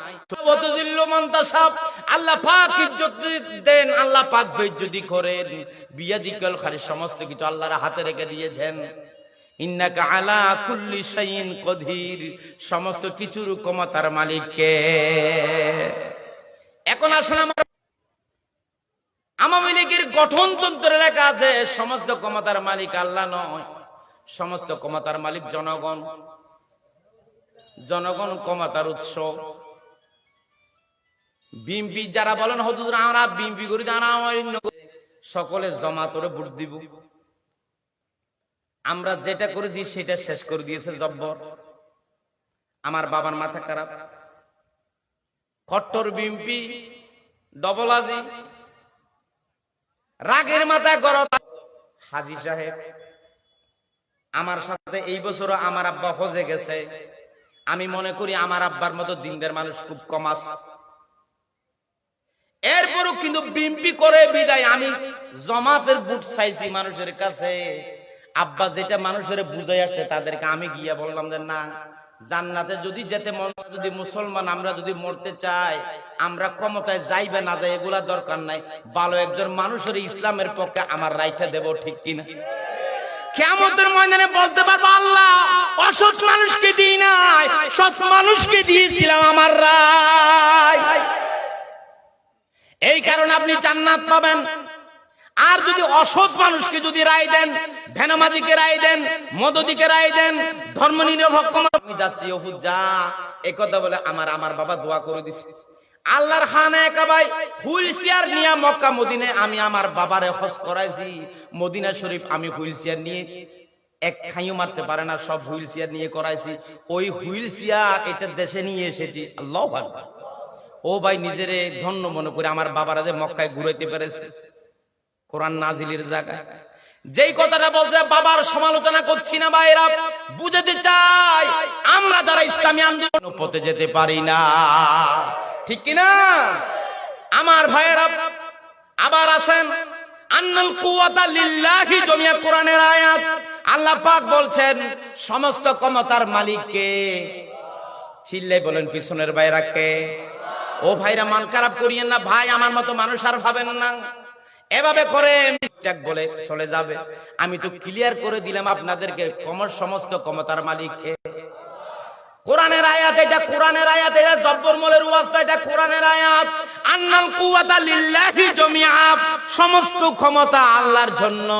আল্লাহ পাক ইজ্জত দেন, আল্লাহ পাক বেইজ্জতি করেন, বিয়াদিকাল খালি সমস্ত কিছু আল্লাহর হাতে রেখে দিয়েছেন। ইন্নাকা আলা কুল্লি শাইইন কদির, সমস্ত কিছুর ক্ষমতার মালিক কে? এখন আসলে আওয়ামী লীগের গঠনতন্ত্রে লেখা আছে সমস্ত ক্ষমতার মালিক আল্লাহ নয়, সমস্ত ক্ষমতার মালিক জনগণ, জনগণ ক্ষমতার উৎস। বিএনপি যারা বলেন হুজুর আমরা বিএনপি করি, যারা সকলে জমাতরে ভোট দিব, আমরা যেটা করেছি সেটা শেষ করে দিয়েছে জব্বর। আমার বাবার মাথা খারাপ, কট্টর বিএনপি, ডবলাজি, রাগের মাথায় গরত হাজী সাহেব। আমার সাথে এই বছর আমার আব্বা হজে গেছে, আমি মনে করি আমার আব্বার মতো দিনদার মানুষ খুব কম আছে। এরপরও কিন্তু বিএনপি করে বিদায় আমি জমাতের বুট চাইছি মানুষের কাছে। আব্বা যেটা মানুষের বুঝাই আসছে তাদেরকে আমি গিয়া বললাম যে না, জান্নাতে যদি যেতে মন, যদি মুসলমান আমরা যদি মরতে চাই, আমরা ক্ষমতায় যাইবে না যাই এগুলা দরকার নাই, ভালো একজন মানুষের ইসলামের পক্ষে আমার রাইটটা দেব, ঠিক কিনা? কিয়ামতের ময়দানে বলতে পারবো আল্লাহ অসৎ মানুষকে দিই নাই, সৎ মানুষকে দিয়েছিলাম আমার রায়। এই কারণে আপনি জান্নাত পাবেন। আর যদি অসৎ মানুষকে যদি রায় দেন, ভেনামাদিকে রায় দেন, মদদিকে রায় দেন, ধর্ম নিরপেক্ষ আমি যাচ্ছি ওহুদ যা, একথা বলে আমার বাবা দোয়া করে দিছে। আল্লাহর খানায়ে কাবায় হুইল চেয়ার নিয়ে মক্কা মদিনায় আমি আমার বাবারে হজ করাইছি। মদিনা শরীফ আমি হুইল চেয়ার নিয়ে এক খাইও মারতে পারে না, সব হুইল চেয়ার নিয়ে করাইছি। ওই হুইল চেয়ার এটা দেশে নিয়ে এসেছি। আল্লাহু আকবার। ও ভাই নিজেরে ধন্য মনে করে আমার বাবারা যে মক্কায় ঘুরাইতে পেরেছে, কোরআন নাজিলের জায়গায়। যেই কথাটা বলতে বাবার সমালোচনা করছি না ভাইরা, বুঝাতে চাই আমরা যারা ইসলামী আন্দোলন পথে যেতে পারি না, ঠিক কিনা? আমার ভাইয়েরা আবার আসেন, আন্নাল কুওয়াতা লিল্লাহি, জমিয়া কোরআনের আয়াত। আল্লাহ পাক বলছেন সমস্ত ক্ষমতার মালিক কে? চিল্লাই বলেন পিছনের ভাইরা কে? ও ভাইরা মান খারাপ করিয়েন না ভাই, আমার মতো মানুষ আর ভাবেন না। এভাবে করে বলে চলে যাবে। আমি তো ক্লিয়ার করে দিলাম আপনাদেরকে সমস্ত ক্ষমতার মালিক কে? কোরআনের আয়াত, এটা কোরআনের আয়াত, এটা জব্বর মোলের ওয়াজ, এটা কোরআনের আয়াত। আন্নাল কুওয়াতা লিল্লাহি জামিআ, সমস্ত ক্ষমতা আল্লাহর জন্য,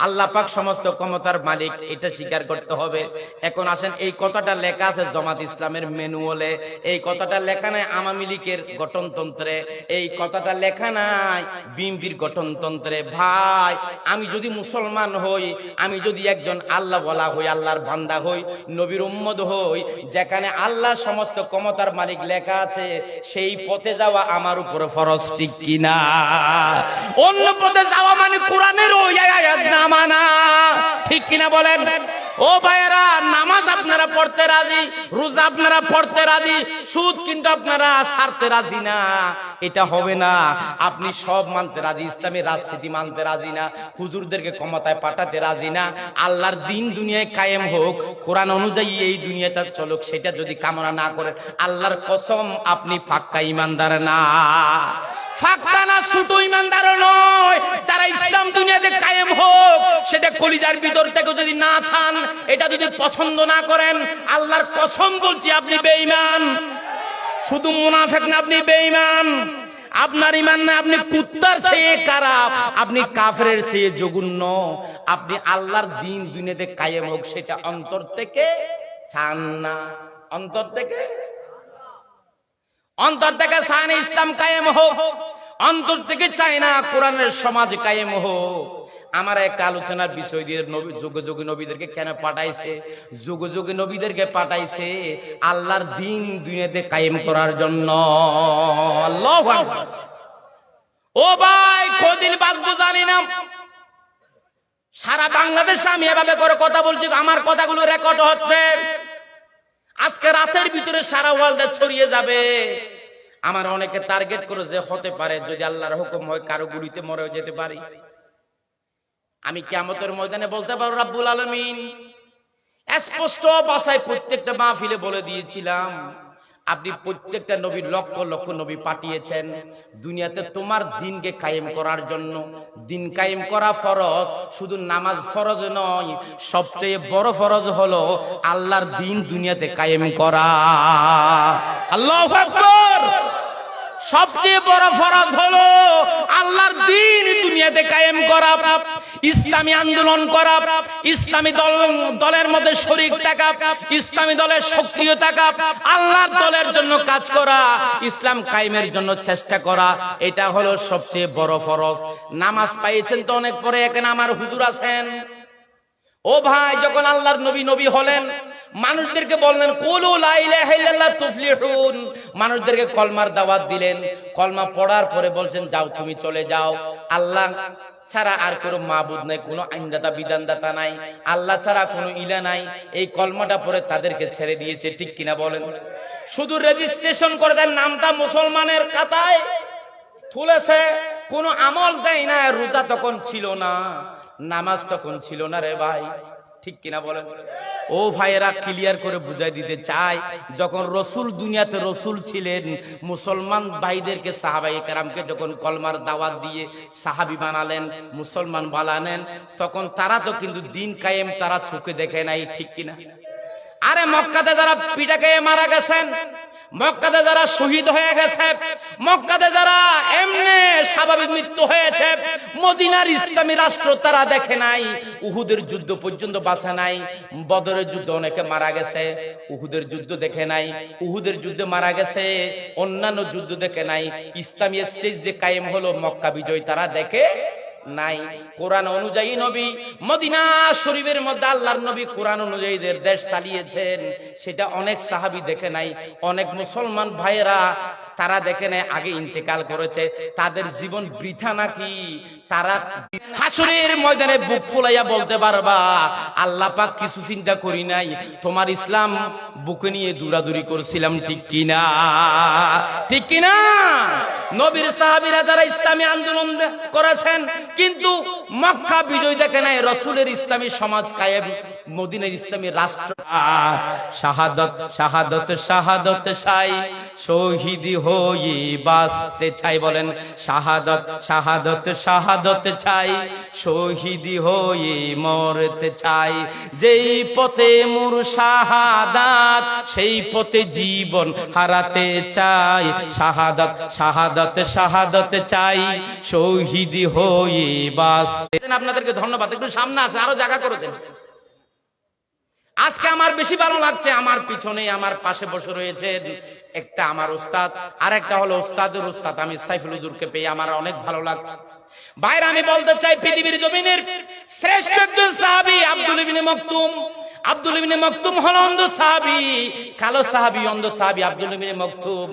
আল্লাহ পাক সমস্ত ক্ষমতার মালিক, এটা স্বীকার করতে হবে। এখন আসেন, এই কথাটা লেখা আছে জামাত ইসলামের ম্যানুয়ালে, এই কথাটা লেখা নাই আওয়ামী লীগের গঠনতন্ত্রে, এই কথাটা লেখা নাই বিএনপির গঠনতন্ত্রে। ভাই আমি যদি মুসলমান হই, আমি যদি একজন আল্লাহ বলা হই, আল্লাহর বান্দা হই, নবীর উম্মত হই, যেখানে আল্লাহ সমস্ত ক্ষমতার মালিক লেখা আছে, সেই পথে যাওয়া আমার উপরে ফরজ, ঠিক কিনা? অন্য পথে যাওয়া মানে কোরআনের ওই আয়াত না মানা, ঠিক কিনা বলেন? ও ভাইয়েরা, নামাজ আপনারা পড়তে রাজি, রোজা আপনারা পড়তে রাজি, সুদ কিন্তু আপনারা ছাড়তে রাজি না। এটা হবে না। আপনি সব মানতে রাজি, ইসলামী রাজনীতি মানতে রাজি না, হুজুরদেরকে ক্ষমতায় পাঠাতে রাজি না। আল্লাহর দিন দুনিয়ায় কায়েম হোক, কোরআন অনুযায়ী এই দুনিয়াটা চলুক, সেটা যদি কামনা না করে, আল্লাহর কসম আপনি পাক্কা ঈমানদার না। ফাঁকা না, ছোট ইমানদার নয়। তারা ইসলাম দুনিয়াতে কায়েম হোক, সেটা কলিজার ভিতর থেকে যদি না চান, এটা যদি পছন্দ না করেন, আল্লাহর কসম বলছি আপনি বেঈমান। শুধু মুনাফিক না, আপনি বেঈমান। আপনার ঈমান না, আপনি কুত্তার চেয়ে খারাপ, আপনি কাফেরের চেয়ে জঘন্য। আপনি আল্লাহর দিন দুনিয়াতে কায়েম হোক, সেটা অন্তর থেকে চান না। অন্তর থেকে চায় না ইসলাম কায়েম হোক, অন্তর থেকে চায় না কোরআনের সমাজ কায়েম হোক। আমার একটা আলোচনার বিষয় দিয়ে যুগ যুগী নবীদেরকে কেন পাঠাইছে? যুগ যুগী নবীদেরকে পাঠাইছে আল্লাহর দ্বীন দুনিয়াতে কায়েম করার জন্য। আল্লাহু আকবার। ও ভাই, কদিন বাঁচবো জানি না। সারা বাংলাদেশে আমি এভাবে করে কথা বলছি, আমার কথাগুলো রেকর্ড হচ্ছে। আজকে রাতের ভিতরে সারা ওয়ার্ল্ডে ছড়িয়ে যাবে। আমার অনেকে টার্গেট করেছে, হতে পারে যদি আল্লাহর হুকুম হয় কারো গুলিতে মরেও যেতে পারি। আমি কিয়ামতের ময়দানে বলতে পারবো রব্বুল আলামিন স্পষ্ট ভাষায় প্রত্যেকটা মাহফিলে বলে দিয়েছিলাম, আপনি প্রত্যেকটা নবী লক্ষ লক্ষ নবী পাঠিয়েছেন দুনিয়াতে তোমার দ্বীনকে কায়েম করার জন্য। দ্বীন কায়েম করা ফরজ, শুধু নামাজ ফরজ নয়, সবচেয়ে বড় ফরজ হলো আল্লাহর দ্বীন দুনিয়াতে কায়েম করা। আল্লাহু আকবার। সবচেয়ে বড় ফরজ হলো আল্লাহর দ্বীন দুনিয়াতে কায়েম করা, ইসলামী আন্দোলন করা, ইসলামী দলের মধ্যে শরীক থাকা, ইসলামী দলের সক্রিয় থাকা, আল্লাহর দলের জন্য কাজ করা, ইসলাম কায়েমের জন্য চেষ্টা করা, এটা হলো সবচেয়ে বড় ফরজ। নামাজ পাইয়েছেন তো অনেক পরে, এখানে আমার হুজুর আছেন। ও ভাই, যখন আল্লাহর নবী হলেন, মানুষদেরকে বললেন কুলু লা ইলাহা ইল্লাল্লাহ তুফলিহুন, মানুষদেরকে কলমার দাওয়াত দিলেন। কলমা পড়ার পরে বলছেন যাও তুমি চলে যাও, আল্লাহ ছাড়া আর কোনো মাবুদ নাই, কোনো আইনদাতা বিধানদাতা নাই, আল্লাহ ছাড়া কোনো ইলা নাই। এই কলমাটা পরে তাদেরকে ছেড়ে দিয়েছে, ঠিক কিনা বলেন? শুধু রেজিস্ট্রেশন করে দেন, নামটা মুসলমানের খাতায় তুলেছে, কোনো আমল দেয় না। রোজা তখন ছিল না, নামাজ তখন ছিল না রে ভাই, ঠিক কিনা বলেন? ও ভাইয়েরা, ক্লিয়ার করে বুঝাই দিতে চাই, যখন রসুল দুনিয়াতে রসুল ছিলেন, মুসলমান ভাইদেরকে সাহাবায়ে কেরামকে যখন কলমার দাওয়াত দিয়ে সাহাবী বানালেন, মুসলমান বানালেন, তখন তারা তো কিন্তু দ্বীন কায়েম তারা চোখে দেখে নাই, ঠিক কিনা? আরে মক্কাতে যারা পিটা খেয়ে মারা গেছেন, মক্কাতে যারা শহীদ হয়ে গেছে, মক্কাতে যারা এমনি স্বাভাবিক মৃত্যু হয়েছে, মদিনার ইসলামী রাষ্ট্র তারা দেখে নাই। উহুদের যুদ্ধ পর্যন্ত বাঁচে নাই, বদরের যুদ্ধ অনেকে মারা গেছে, উহুদের যুদ্ধ দেখে নাই। উহুদের যুদ্ধে মারা গেছে, অন্যান্য যুদ্ধ দেখে নাই। ইসলামী স্টেজ যে কায়েম হলো মক্কা বিজয়, তারা দেখে নাই। কোরআন অনুযায়ী নবী মদিনা শরীফের মধ্যে আল্লাহর নবী কোরআন অনুযায়ী দেশ চালিয়েছেন, সেটা অনেক সাহাবী দেখে নাই। অনেক মুসলমান ভাইয়েরা তারা দেখে নাই, আগে ইন্তেকাল করেছে। তাদের জীবন বৃথা নাকি? তারা হাসরের ময়দানে বুক ফুলাইয়া বলতে পারবা, আল্লাহ পাক কিছু চিন্তা করি নাই, তোমার ইসলাম বুকে নিয়ে দৌড়াদৌড়ি করছিলাম, ঠিক কিনা? ঠিক কিনা? নবীর সাহাবীরা যারা ইসলামী আন্দোলন করেছেন, কিন্তু মক্কা বিজয় দেখে নাই, রাসূলের ইসলামী সমাজ কায়েম, মদিনার ইসলামী রাষ্ট্র। শাহাদত শাহাদত শাহাদত চাই, শহীদ হয়ে বাঁচতে চাই। বলেন শাহাদত শাহাদত শাহাদত চাই, শহীদ হয়ে মরতে চাই। যেই পথে মোর শাহাদাত, সেই পথে জীবন হারাতে চাই। শাহাদত শাহাদত শাহাদত চাই, শহীদ হয়ে বাঁচতে। আপনাদেরকে ধন্যবাদ। একটু সামনে আছে, আরো জায়গা করে দেন। আজকে আমার বেশি ভালো লাগছে, আমার পিছনে আমার পাশে বসে রয়েছেন একটা আমার উস্তাদ, আর একটা হলো উস্তাদের উস্তাদ। আমি সাইফুল হুজুরকে পেয়ে আমার অনেক ভালো লাগছে। ভাইরা, আমি বলতে চাই, পৃথিবীর জমিনের শ্রেষ্ঠ একজন সাহাবী আব্দুল ইবনে মাকতুম। আব্দুল ইবনে মাকতুম হলো অন্ধ সাহাবী, কালো সাহাবী, অন্ধ সাহাবী আব্দুল ইবনে মাকতুম।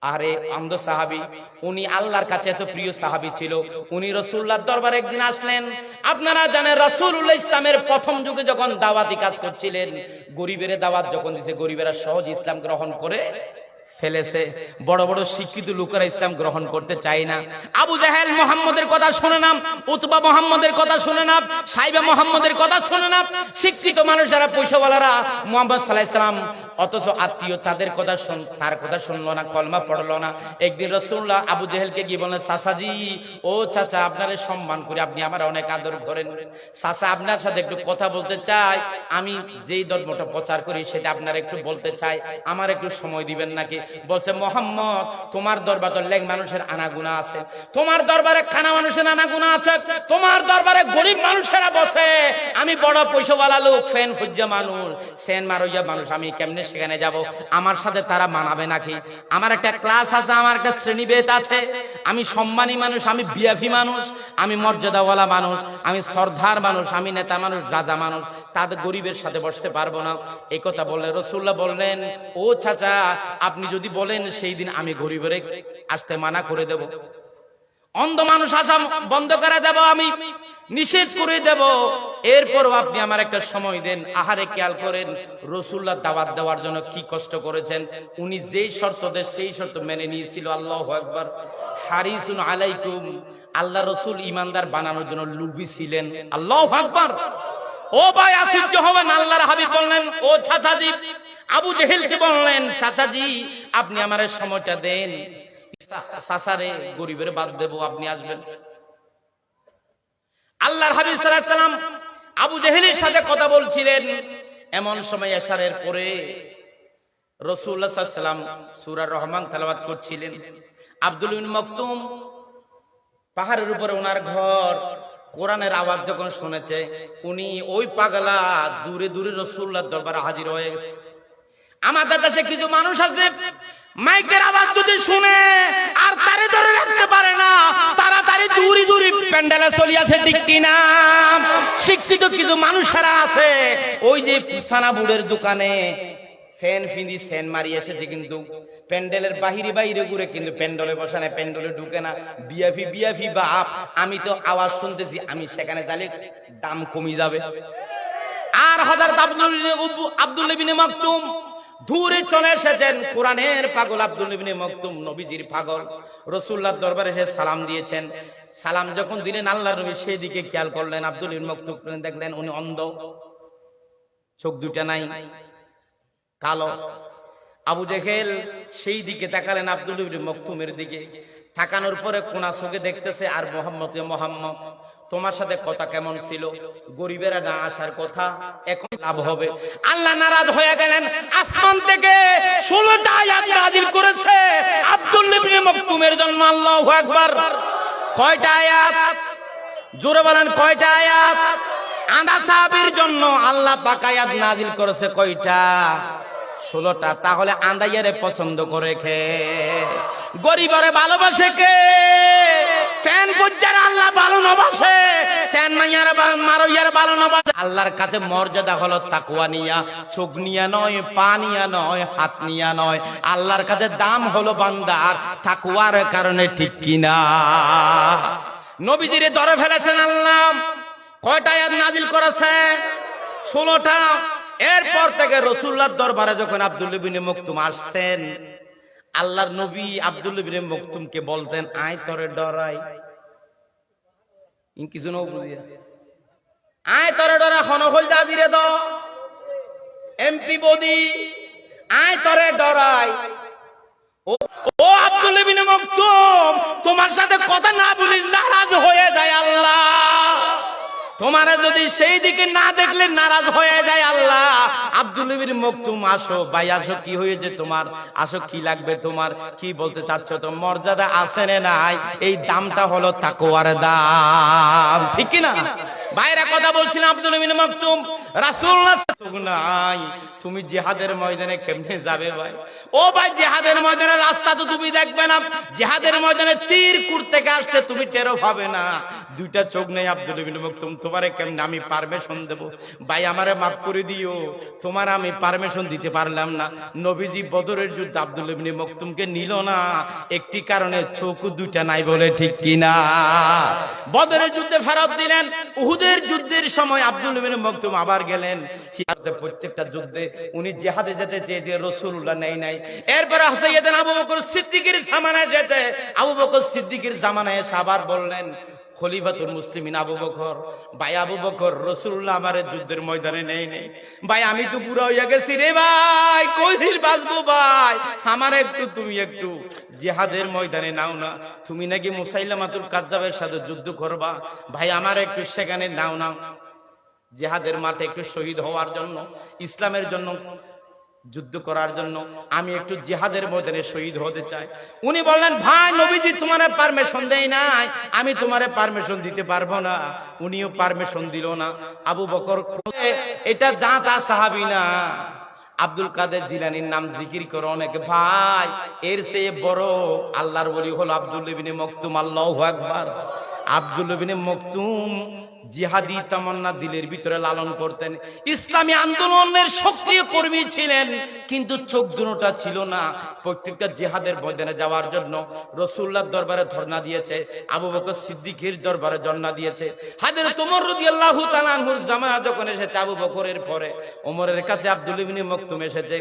আরে অন্ধ সাহাবী, উনি আল্লাহর কাছে এত প্রিয় সাহাবী ছিল। উনি রাসূলুল্লাহর দরবারে একদিন আসলেন। আপনারা জানেন, রাসূলুল্লাহ ইসলামের প্রথম যুগে যখন দাওয়াতি কাজ করছিলেন, গরিবের দাওয়াত যখন দিয়েছে, গরিবেরা সহজ ইসলাম গ্রহণ করে ফেলেছে। বড় বড় শিক্ষিত লোকেরা ইসলাম গ্রহণ করতে চায় না। আবু জাহেল মুহাম্মদের কথা শুনে না, উতবা মুহাম্মদের কথা শুনে না, সাইবা মুহাম্মদের কথা শুনে না। শিক্ষিত মানুষ যারা পয়সাওয়ালারা, মুহাম্মদ সাল্লাল্লাহু আলাইহি সাল্লাম অথচ আত্মীয়, তাদের কথা তার কথা শুনলো না, কলমা পড়লো না। একদিন রাসূলুল্লাহ আবু জেহেলকে গিয়ে বললেন, চাচাজি, ও চাচা, আপনারে সম্মান করি, আপনি আমার অনেক আদর করেন, চাচা আপনার সাথে একটু কথা বলতে চাই। আমি যেই ধর্মটা প্রচার করি সেটা আপনার একটু বলতে চাই, আমার একটু সময় দিবেন নাকি? বলছে, মোহাম্মদ তোমার দরবার তো লেগ মানুষের আনাগুনা আছে, তোমার দরবারে খানা মানুষের আনাগুনা আছে, তোমার দরবারে গরিব মানুষেরা বসে, আমি বড় পয়সাওয়ালা লোক, ফ্যান ফুজ্জা মানুষ, সেন মারইয়া মানুষ, আমি কেমনে সেখানে যাব? আমার সাথে তারা মানাবে নাকি? আমার একটা ক্লাস আছে, আমার একটা শ্রেণীভেদ আছে, আমি সম্মানী মানুষ, আমি বিয়াফি মানুষ, আমি মর্যাদাওয়ালা মানুষ, আমি সর্দার মানুষ, আমি নেতা মানুষ, রাজা মানুষ, তাদের গরিবের সাথে বসতে পারবো না। এই কথা বললে রাসূলুল্লাহ বললেন, ও চাচা, আপনি যদি বলেন সেই দিন আমি গরিবের আসতে মানা করে দেব, অন্ধ মানুষ আসা বন্ধ করে দেব, আমি নিষেধ করে দেব, এরপরও আপনি আমার একটা সময় দেন। আহারে খেয়াল করেন রাসূলুল্লাহ দাওয়াত দেওয়ার জন্য কি কষ্ট করেছেন। উনি যেই শর্ত দেন সেই শর্ত মেনে নিয়েছিল। আল্লাহু আকবার। হারিসুন আলাইকুম, আল্লাহ রাসূল ইমানদার বানানোর জন্য লুবি ছিলেন। আল্লাহু আকবার। ও ভাই আশ্চর্য হবেন, আল্লাহর হাবিব বললেন, ও চাচাজি, আবু জেহেলকে বললেন, চাচাজি আপনি আমার সময়টা দেন, চাচারে গরিবের বাদ দেব, আপনি আসবেন। আল্লাহর হাবিব সাল্লাল্লাহু আলাইহি সাল্লাম আবু জেহেলের সাথে কথা বলছিলেন, এমন সময় এশারের পরে রাসূলুল্লাহ সাল্লাল্লাহু আলাইহি সাল্লাম সূরা রহমান তেলাওয়াত করছিলেন। আব্দুল ইবনে মাকতুম পাহাড়ের উপরে ওনার ঘর, কোরআনের আওয়াজ যখন শুনেছে, উনি ওই পাগলা দূরে দূরে রাসূলুল্লাহর দরবারে হাজির হয়ে গেছে। আমাদের দেশে কিছু মানুষ আছে, মাইকের আওয়াজ যদি শুনে আর তারে ধরে রাখতে পারে না, তাড়াতাড়ি দূরে দূরে প্যান্ডেলে চলে আসে, ঠিক কিনা? শিক্ষিত কিছু মানুষেরা আছে, ওই যে পুসানা বুড়ের দোকানে ফ্যান ফিন্দি সেন মারি এসেছে, কিন্তু প্যান্ডেলের বাহিরে বাইরে ঘুরে, কিন্তু প্যান্ডেলে বসে না, প্যান্ডেলে ঢুকে না। বিয়াফি বিয়াফি বাপ, আমি তো আওয়াজ শুনতেছি, আমি সেখানে যালে দাম কমে যাবে। আর হযরত আব্দুল ইবনে মাকতুম দূরে চলে এসেছেন, কোরআনের পাগল আব্দুল ইবনে মাকতুম, নবীজির পাগল, রাসূলুল্লাহর দরবারে এসে সালাম দিয়েছেন। সালাম যখন দিলেন, আল্লাহর নবী সেই দিকে খেয়াল করলেন, আব্দুল ইবনে মাকতুম দেখলেন উনি অন্ধ, চোখ দুটা নাই, কালো। আবু জেহেল সেই দিকে তাকালেন আব্দুল ইবনে মাকতুমের দিকে, তাকানোর পরে কোনা চোখে দেখতেছে, আর মোহাম্মদ, মোহাম্মদ তোমার সাথে কথা কেমন ছিল? গরিবেরা না আসার কথা, এখন লাভ হবে। আল্লাহ নারাজ হয়ে গেলেন, আসমান থেকে 16টা আয়াত নাযিল করেছে আব্দুল ইবনে মাকতুমের জন্য। আল্লাহু আকবার। কয়টা আয়াত? জোরে বলেন, কয়টা আয়াত? আদা সাহাবীর জন্য আল্লাহ পাক আয়াত নাযিল করেছে কয়টা? 16টা। তাহলে আন্দাইয়ারে পছন্দ করে কে? গরিবরে ভালোবাসে কে? ফ্যান পর্যায়ে আল্লাহ ভালো নবাসে, ফ্যান মাইয়ার মারইয়ার ভালো নবাসে। আল্লাহর কাছে মর্যাদা হলো তাকওয়া নিয়া, চোখ নিয়া নয়, পা নিয়া নয়, হাত নিয়া নয়। আল্লাহর কাছে দাম হলো বান্দার তাকওয়ার কারণে, ঠিক কিনা? নবীজিরে ধরে ফেলেছেন আল্লাহ। কয়টা আয়াত নাযিল করেছে? 16টা। এরপর থেকে রাসূলুল্লাহর দরবারে যখন আব্দুল ইবনে মাকতুম আসতেন, আল্লাহর নবী আব্দুল ইবনে মাকতুমকে বলতেন, আয় তোরে ডরাই, কিছু না বুঝিয়া, আয় তোরে ডরা, হনফল দাদিরে দ এমপি বদি, আয় তোরে ডরাই। ও আব্দুল ইবনে মাকতুম, তোমার সাথে কথা না বলি নারাজ হয়ে যায় আল্লাহ। তোমারে যদি সেই দিকে না দেখলে নারাজ হয়ে যায় আল্লাহ। আব্দুল ইবনে মাকতুম, আসো ভাই, আসো, কি হয়েছে তোমার? আসো, কি লাগবে তোমার? কি বলতে চাচ্ছ? তো মর্যাদা আছে না নাই? এই দামটা হলো তাকওয়ার দাম, ঠিক কি না? বাইরে কথা বলছিলাম, আব্দুল ইবনে মাকতুম, রাসূলুল্লাহ নাই, তুমি জিহাদের ময়দানে কেমনে যাবে ভাই? ও ভাই, জিহাদের ময়দানে রাস্তা তো তুমি দেখবে না, জিহাদের ময়দানে তীর কুর থেকে আসতে তুমি টেরও পাবে না। দুইটা চোখ নেই আব্দুল ইবনে মাকতুম, তোমারে কেমনে আমি পারমিশন দেব? ভাই আমারে মাফ করে দিও, তোমার আমি পারমিশন দিতে পারলাম না। নবীজি বদরের যুদ্ধে আব্দুল ইবনে মাকতুমকে নিল না, একটি কারণে, চোখ দুইটা নাই বলে, ঠিক কিনা? বদরের যুদ্ধে ফেরত দিলেন। উহুদের যুদ্ধের সময় আব্দুল ইবনে মাকতুম আবার গেলেন। প্রত্যেকটা যুদ্ধে উনি জিহাদে যেতে চেয়ে রাসূলুল্লাহ নাই। এরপরে সাইয়েদনা আবু বকর সিদ্দিকের জামানায় যেতে, আবু বকর সিদ্দিকের জামানায় আবার বললেন, খলিফাতুল মুসলিমিন আবু বকর, ভাই আবু বকর, রাসূলুল্লাহ আমারে যুদ্ধের ময়দানে নেই। ভাই আমি তো বুড়া হইয়া গেছি রে ভাই, কই দিন বাঁচবো ভাই, আমার তুমি একটু জিহাদের ময়দানে নাও না। তুমি নাকি মুসাইলামাতুল কাজ্জাবের সাথে যুদ্ধ করবা, ভাই আমার একটু সেখানে নাও না, জিহাদের মাঠে একটু শহীদ হওয়ার জন্য, ইসলামের জন্য যুদ্ধ করার জন্য, আমি একটু জিহাদের ময়দানে শহীদ হতে চাই। উনি বললেন, ভাই নবীজি তোমারে পারমিশন দেয় নাই, আমি তোমারে পারমিশন দিতে পারবো না। উনিও পারমিশন দিল না। আবু বকর, এটা যা তা সাহাবী না, আব্দুল কাদের জিলানীর নাম জিকির করে অনেকে। ভাই এর চেয়ে বড় আল্লাহর ওলি হলো আব্দুল্লাহ ইবনে মকতুম। আল্লাহু আকবার। আব্দুল্লাহ ইবনে মকতুম জিহাদি তামান্না দিলের ভিতরে লালন করতেন। ইসলামী আন্দোলনের সক্রিয় কর্মী ছিলেন, কিন্তু চোখ দুটোটা ছিল না। প্রত্যেকটা জিহাদের ময়দানে যাওয়ার জন্য রাসূলুল্লাহর দরবারে ধর্ণা দিয়েছে, আবু বকর সিদ্দিকের দরবারে ধর্ণা দিয়েছে। হযরত ওমর রাদিয়াল্লাহু তাআলা আনহুর জামানা যখন এসেছে আবু বকরের পরে, ওমরের কাছে আব্দুল্লাহ ইবনে মকতুম এসেছে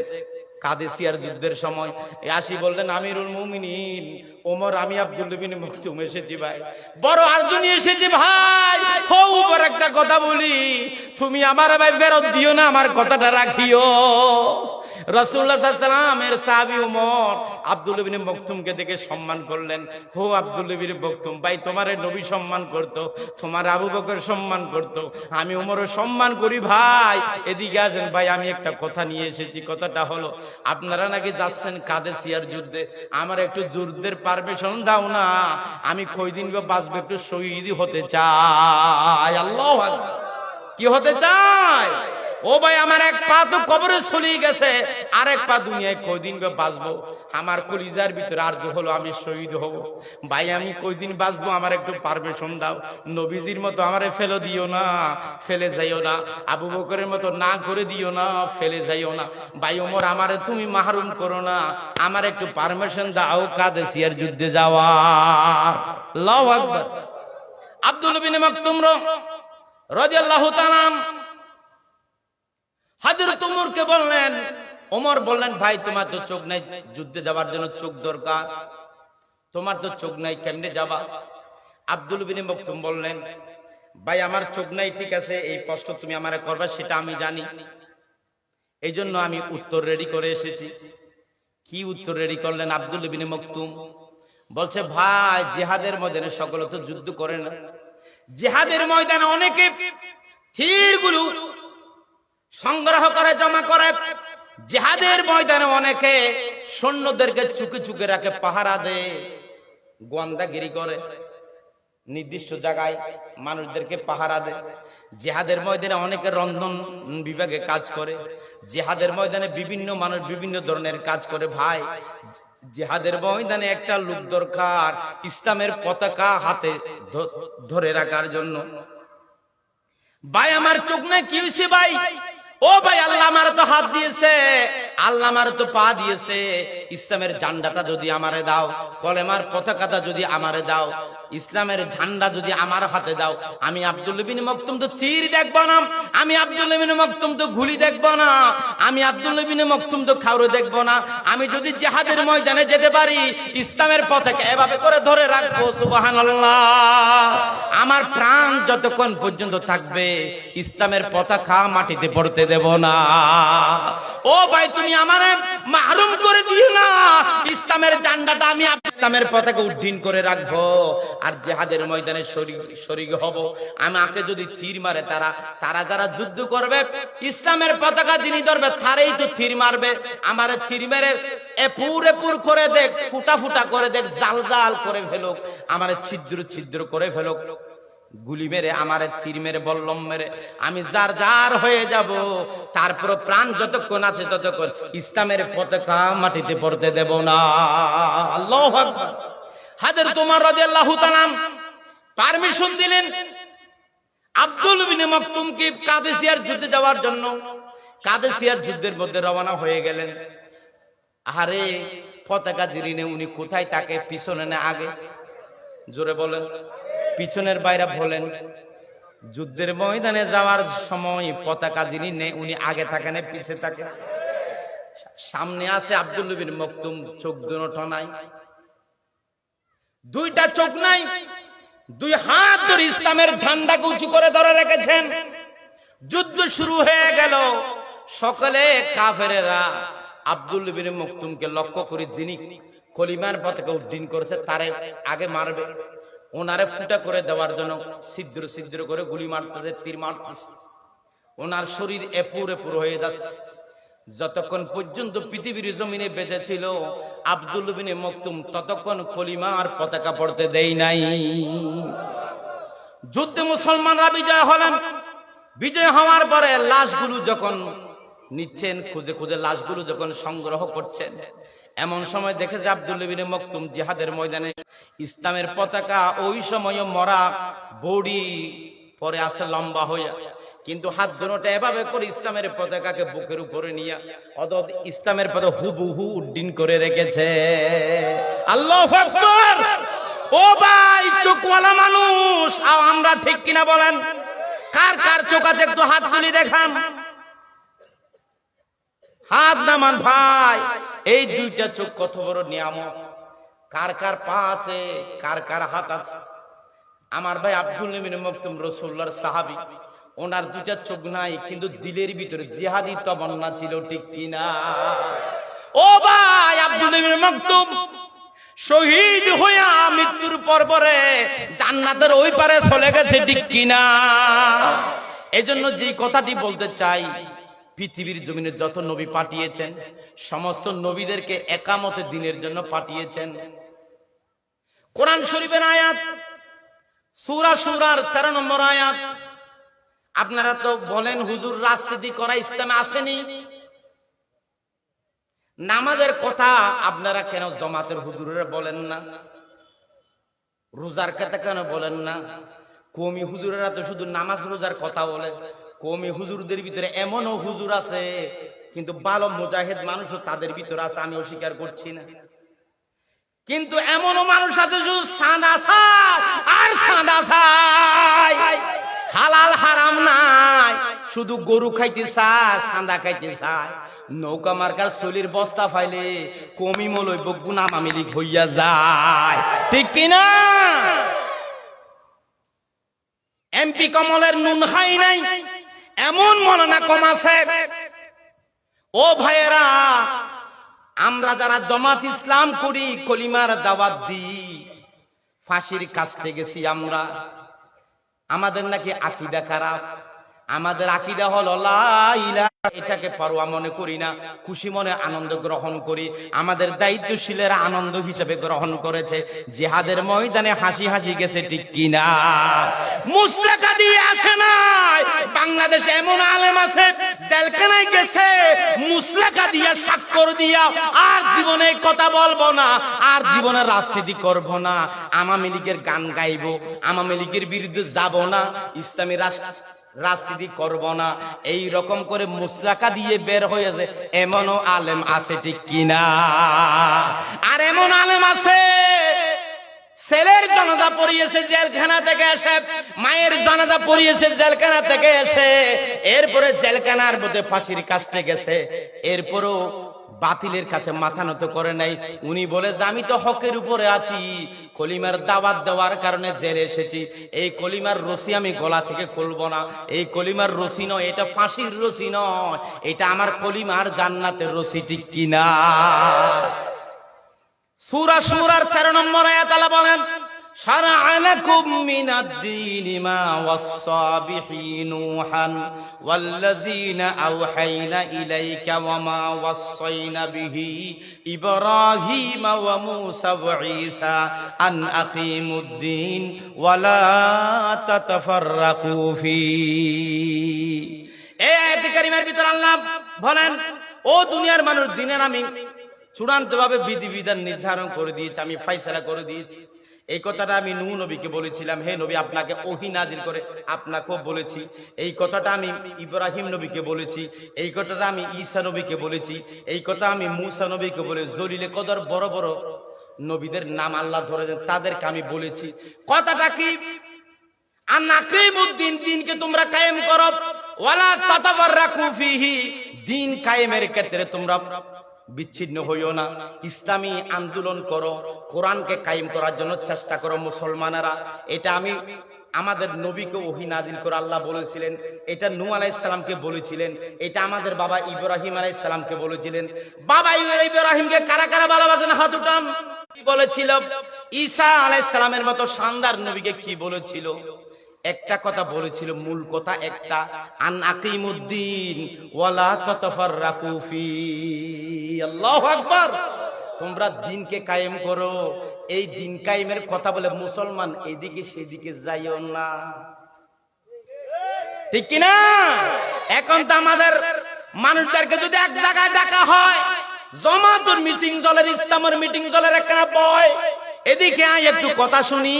কাদেসিয়ার যুদ্ধের সময়। আসি বললেন, আমিরুল মুমিনিন ওমর, আমি আব্দুল্লাহ ইবনে মকতুম এসেছি ভাই, বড় আরজু নিয়ে এসেছি ভাই। ওমর একটা কথা বলি, তুমি আমার ভাই ফেরত দিও না, আমার কথাটা রাখিও। রাসূলুল্লাহ সাল্লাল্লাহু আলাইহি ওয়াসাল্লামের সাহাবী ওমর আব্দুল্লাহ ইবনে মকতুমকে দেখে সম্মান করলেন। হো আব্দুল্লাহ ইবনে মকতুম ভাই, তোমারে নবী সম্মান করতো, তোমার আবু বকর সম্মান করতো, আমি ওমরও সম্মান করি ভাই। এদিকে আসেন ভাই, আমি একটা কথা নিয়ে এসেছি। কথাটা হলো, আপনারা নাকি যাচ্ছেন কাদেসিয়ার যুদ্ধে, আমার একটু যুদ্ধের পারমিশন দাও না, আমি কয়দিন বাঁচবো, একটু শহীদ হতে চাই। আল্লাহু আকবার। কি হতে চাই? ও ভাই, আমার এক পা তো কবরে চলে গেছে, আর এক পা দুনিয়ায় কয়দিন বাঁচবো, আমার কলিজার ভিতরে আরজু হলো আমি শহীদ হব। ভাই আমি কয়দিন বাঁচবো, আমার একটু পারমিশন দাও। নবীজির মতো আমারে ফেলে দিও না, ফেলে যাইও না। আবু বকরের মতো না করে দিও না, ফেলে যাইও না। ভাই ওমর, আমারে তুমি মাহরুম করো না, আমার একটু পারমিশন দাও কাদেসিয়ার যুদ্ধে যাওয়া। আল্লাহু আকবার। আব্দুল্লাহ ইবনে মকতুম রাদিয়াল্লাহু তাআলা হযরত ওমরকে বললেন, ওমর বললেন, ভাই তোমার তো চোখ নাই, যুদ্ধে যাওয়ার জন্য চোখ দরকার, তোমার তো চোখ নাই, কেমনে যাবা? আব্দুল্লাহ ইবনে মকতুম বললেন, ভাই আমার চোখ নাই ঠিক আছে, এই প্রশ্ন তুমি আমারে করবে সেটা আমি জানি, এই জন্য আমি উত্তর রেডি করে এসেছি। কি উত্তর রেডি করলেন? আব্দুল্লাহ ইবনে মকতুম বলছে, ভাই জিহাদের ময়দানে সকলে তো যুদ্ধ করে না, জিহাদের ময়দানে অনেকে তীরগুলো সংগ্রহ করে জমা করে, জিহাদের ময়দানে অনেকে সৈন্যদেরকে চুকে চুকে রাখে, পাহারা দেয়, গোয়েন্দাগিরি করে, নির্দিষ্ট জায়গায় মানুষদেরকে পাহারা দেয়। জিহাদের ময়দানে অনেকে রন্ধন বিভাগে কাজ করে, জিহাদের ময়দানে বিভিন্ন মানুষ বিভিন্ন ধরনের কাজ করে। ভাই জিহাদের ময়দানে একটা লোক দরকার ইসলামের পতাকা হাতে ধরে রাখার জন্য। ভাই আমার চোখ না, কি হয়েছে ভাই? ও ভাই, আল্লাহ আমার তো হাত দিয়েছে, আল্লাহ আমার তো পা দিয়েছে, ইসলামের ঝান্ডাটা যদি আমারে দাও, কলেমার পতাকাটা যদি আমারে দাও, ইসলামের ঝান্ডা যদি আমার হাতে দাও, আমি আব্দুল্লাহ ইবনে মকতুম তো তীর দেখব না, আমি আব্দুল্লাহ ইবনে মকতুম তো গুলি দেখব না, আমি আব্দুল্লাহ ইবনে মকতুম তো খাউরে দেখব না, আমি যদি জিহাদের ময়দানে যেতে পারি, ইসলামের পতাকা এভাবে করে ধরে রাখবো। সুবহানাল্লাহ। আমার প্রাণ যতক্ষণ পর্যন্ত থাকবে ইসলামের পতাকা মাটিতে পড়তে দেব না। ও ভাই, তুমি আমারে মাহরুম করে দিও না, ইসলামের ঝান্ডাটা আমি ইসলামের পতাকা উড্ডীন করে রাখবো, আর জিহাদের ময়দানে শরীক হব। আমাকে যদি তীর মারে তারা যারা যুদ্ধ করবে, ইসলামের পতাকা যিনি ধরবে তারাই তো তীর মারবে। আমার তীর মেরে এপুর এপুর করে দেখ, ফুটা ফুটা করে দেখ, জাল জাল করে ফেলুক, আমার ছিদ্র ছিদ্র করে ফেলুক, গুলি মেরে আমার তীর মেরে বল্লম মেরে আমি যার যার হয়ে যাব, তারপর প্রাণ যতক্ষণ আছে ততক্ষণ ইসলামের পতাকা মাটিতে পড়তে দেব না। আল্লাহু আকবার। হযরত ওমর রাদিয়াল্লাহু তাআলা পারমিশন দিলেন আব্দুল্লাহ ইবনে মকতুমকে কাদেসিয়ার যুদ্ধে যাওয়ার জন্য। কাদেসিয়ার যুদ্ধের মধ্যে রওনা হয়ে গেলেন। আরে পতাকা যিনি উনি কোথায়, তাকে পিছনে না আগে? জোরে বলেন। পিছনের বাইরে বলেন। যুদ্ধের ময়দানে যাওয়ার সময় পতাকা যিনি নেই উনি আগে থাকে না পিছে থাকে? সামনে আছে আব্দুল্লাহ ইবনে মকতুম, চোখ দুটো নাই, দুইটা চোখ নাই, দুই হাত ধরে ইসলামের ঝান্ডাকে উঁচু করে ধরে রেখেছেন। যুদ্ধ শুরু হয়ে গেল। সকলে কাফেরেরা আব্দুল্লাহ ইবনে মকতুমকে লক্ষ্য করে যিনি কলিমার পতাকা উড্ডীন করেছে তারে আগে মারবে, ওনারে ফুটা করে দেওয়ার জন্য ছিদ্র ছিদ্র করে গুলি মারতেছে, তীর মারতেছে। ওনার শরীর এপুর এপুর হয়ে যাচ্ছে। যতক্ষণ পর্যন্ত পৃথিবীর জমিনে বেঁচে ছিল আব্দুল বিন মকতুম ততক্ষণ কলিমার পতাকা পড়তে দেই নাই। যুদ্ধে মুসলমানরা বিজয় হলেন। বিজয় হওয়ার পরে লাশগুলো যখন নিচ্ছেন, খুঁজে খুঁজে লাশগুলো যখন সংগ্রহ করছেন, এমন সময় দেখে যে আব্দুল বিন মকতুম জিহাদের ময়দানে ইসলামের পতাকা ওই সময় মরা বড়ি পরে আছে লম্বা হইয়া, কিন্তু হাত দুটোটা এভাবে করে ইসলামের পতাকাকে বুকের উপরে নিয়ে অদদ ইসলামের পতাকা হুবহু উড্ডীন করে রেখেছে। আল্লাহু আকবার। ও ভাই, চোখওয়ালা মানুষ, আমরা ঠিক কিনা বলেন? কার কার চোখ আছে একটু হাত তুলি দেখান। হাত নামান ভাই। এই দুইটা চোখ কত বড় নিয়ামত। কার কার পা আছে, কার কার হাত আছে? আমার ভাই আব্দুল বিন মকতুম রাসূলুল্লাহর সাহাবী, ওনার দুইটা চোখ নাই, কিন্তু দিলের ভিতরে জিহাদি তমন্না ছিল, ঠিক কিনা? ও ভাই, আব্দুল বিন মকতুম শহীদ হইয়া মৃত্যুর পরে জান্নাতের ওই পারে চলে গেছে, ঠিক কিনা? এজন্য যে কথাটি বলতে চাই, পৃথিবীর জমিনে যত নবী পাঠিয়েছেন সমস্ত নবীদেরকে একামতে দিনের জন্য পাঠিয়েছেন। কোরআন শরীফের আয়াত সূরা শুরার 13 নম্বর আয়াত। আপনারা তো বলেন হুজুর রাজনীতি করা ইসলামে আসেনি। নামাজের কথা আপনারা কেন জামাতের হুজুরেরা বলেন না? রোজার কথা কেন বলেন না? কওমি হুজুরেরা তো শুধু নামাজ রোজার কথা বলে। কওমি হুজুরদের ভিতরে এমনও হুজুর আছে, কিন্তু ভালো মুজাহিদ মানুষও তাদের ভিতরে আছে, আমি অস্বীকার করছি না। কিন্তু এমনও মানুষ আছে শুধু সাদা চায় আর সাদা চায়, হালাল হারাম নাই, শুধু গরু খাইতে চায়, সাদা খাইতে চায়। নৌকা মার্কার চলির বস্তা ফাইলে কমি মলই বগুনা মামিলি হইয়া যায়, ঠিক কিনা? এমপি কমলের নুন খাই নাই এমন মননা কম আছে। ও ভাইয়েরা, আমরা যারা জামাত ইসলাম করি, কলিমার দাওয়াত দিই, ফাঁসির কাছে গেছি আমরা। আমাদের নাকি আকীদা খারাপ। আমাদের আকীদা হলো লা ইলাহা, এটাকে পরোয়া মনে করি না, খুশি মনে আনন্দ গ্রহণ করি। আমাদের দায়িত্বশীলেরা আনন্দ হিসেবে গ্রহণ করেছে। জিহাদের ময়দানে হাসি হাসি গেছে, ঠিক কিনা? মুসলাকা দিয়ে আসে নাই। বাংলাদেশে এমন আলেম আছে জেলখানায় গেছে মুসলাকা দিয়া স্বাক্ষর দিয়া, আর জীবনে কথা বলবো না, আর জীবনে রাজনীতি করব না, আওয়ামী লীগের গান গাইবো, আওয়ামী লীগের বিরুদ্ধে যাব না, ইসলামী রাজনীতি করব না, এই রকম করে মুসলাকা দিয়ে বের হয়েছে এমনও আলেম আছে, ঠিক কিনা? আর এমন আলেম আছে ছেলের জানাজা পড়িয়েছে জেলখানা থেকে এসে, মায়ের জানাজা পড়িয়েছে জেলখানা থেকে এসে, এরপরে জেলখানার মধ্যে ফাঁসির কাছে গেছে, এরপরও বাতিলের কাছে মাথা নত করে নাই। উনি বলে যে আমি তো হকের উপরে আছি, কলিমার দাওয়াত দেওয়ার কারণে জেলে এসেছি, এই কলিমার রশি আমি গলা থেকে খুলব না, এই কলিমার রশি নয়, এটা ফাঁসির রশি নয়, এটা আমার কলিমার জান্নাতের রশি, ঠিক কিনা? সূরা শুরার 13 নম্বর আয়াত আল্লাহ বলেন, শারা'a লাকুম মিনাদ-দীনি মা ওয়াসসা বিহি নূহান ওয়াল্লাযীনা আওহাইনা ইলাইকা ওয়া মা ওয়াসসাইনা বিহি ইব্রাহীমা ওয়া মূসা ওয়া ঈসা আন আকিমুদ-দীন ওয়া লা তাতাফাররাকু ফী। এই আয়াত কারিমার ভিতর আল্লাহ বলেন, ও দুনিয়ার মানুষ, দিনের আমি চূড়ান্তভাবে বিধিবিধান নির্ধারণ করে দিয়েছি, আমি ফয়সালা করে দিয়েছি। এই কথাটা আমি নূহ নবীকে বলেছিলাম, হে নবী আপনাকে ওহী নাজিল করে আপনাকেও বলেছি। এই কথাটা আমি ইব্রাহিম নবীকে বলেছি, এই কথাটা আমি ঈসা নবীকে বলেছি, এই কথা আমি মূসা নবীকে বলে, জলিলে কদর বড় বড় নবীদের নাম আল্লাহ ধরেছেন, তাদেরকে আমি বলেছি। কথাটা কি? আন আকিমুদ্দিন, দিনকে তোমরা কায়েম করো, ওয়ালা তাতাফাররাকু ফীহি, দিন কায়েমের ক্ষেত্রে তোমরা বিচ্ছিন্ন হইও না, ইসলামী আন্দোলন করো, কোরআনকে কায়েম করার জন্য চেষ্টা করো মুসলমানেরা। এটা আমি আমাদের নবীকে ওহী নাজিল করে আল্লাহ বলেছিলেন, এটা নূহ আলাইহিস সালামকে বলেছিলেন, এটা আমাদের বাবা ইব্রাহিম আলাইহিস সালামকে বলেছিলেন। বাবা ইব্রাহিমকে কারা কারা ভালোবাসেন হাত উঠান। কি বলেছিল? ঈসা আলাইহিস সালামের মতো শানদার নবীকে কি বলেছিল? একটা কথা বলেছিল, মূল কথা একটা, আন আকিমুদ্দিন ওয়ালা তাতাফাররাকু ফি। আল্লাহু আকবার। তোমরা দিনকে কায়েম করো। এই দিন কায়েমের কথা বলে মুসলমান এদিকে সেদিকে যাইও না, ঠিক কি না? এখন তো আমাদের মানুষদেরকে যদি এক জায়গায় ডাকা হয়, জামাতের মিটিং দলের, ইসলামের মিটিং দলের একটা বয়, এদিকে আয় একটু কথা শুনি,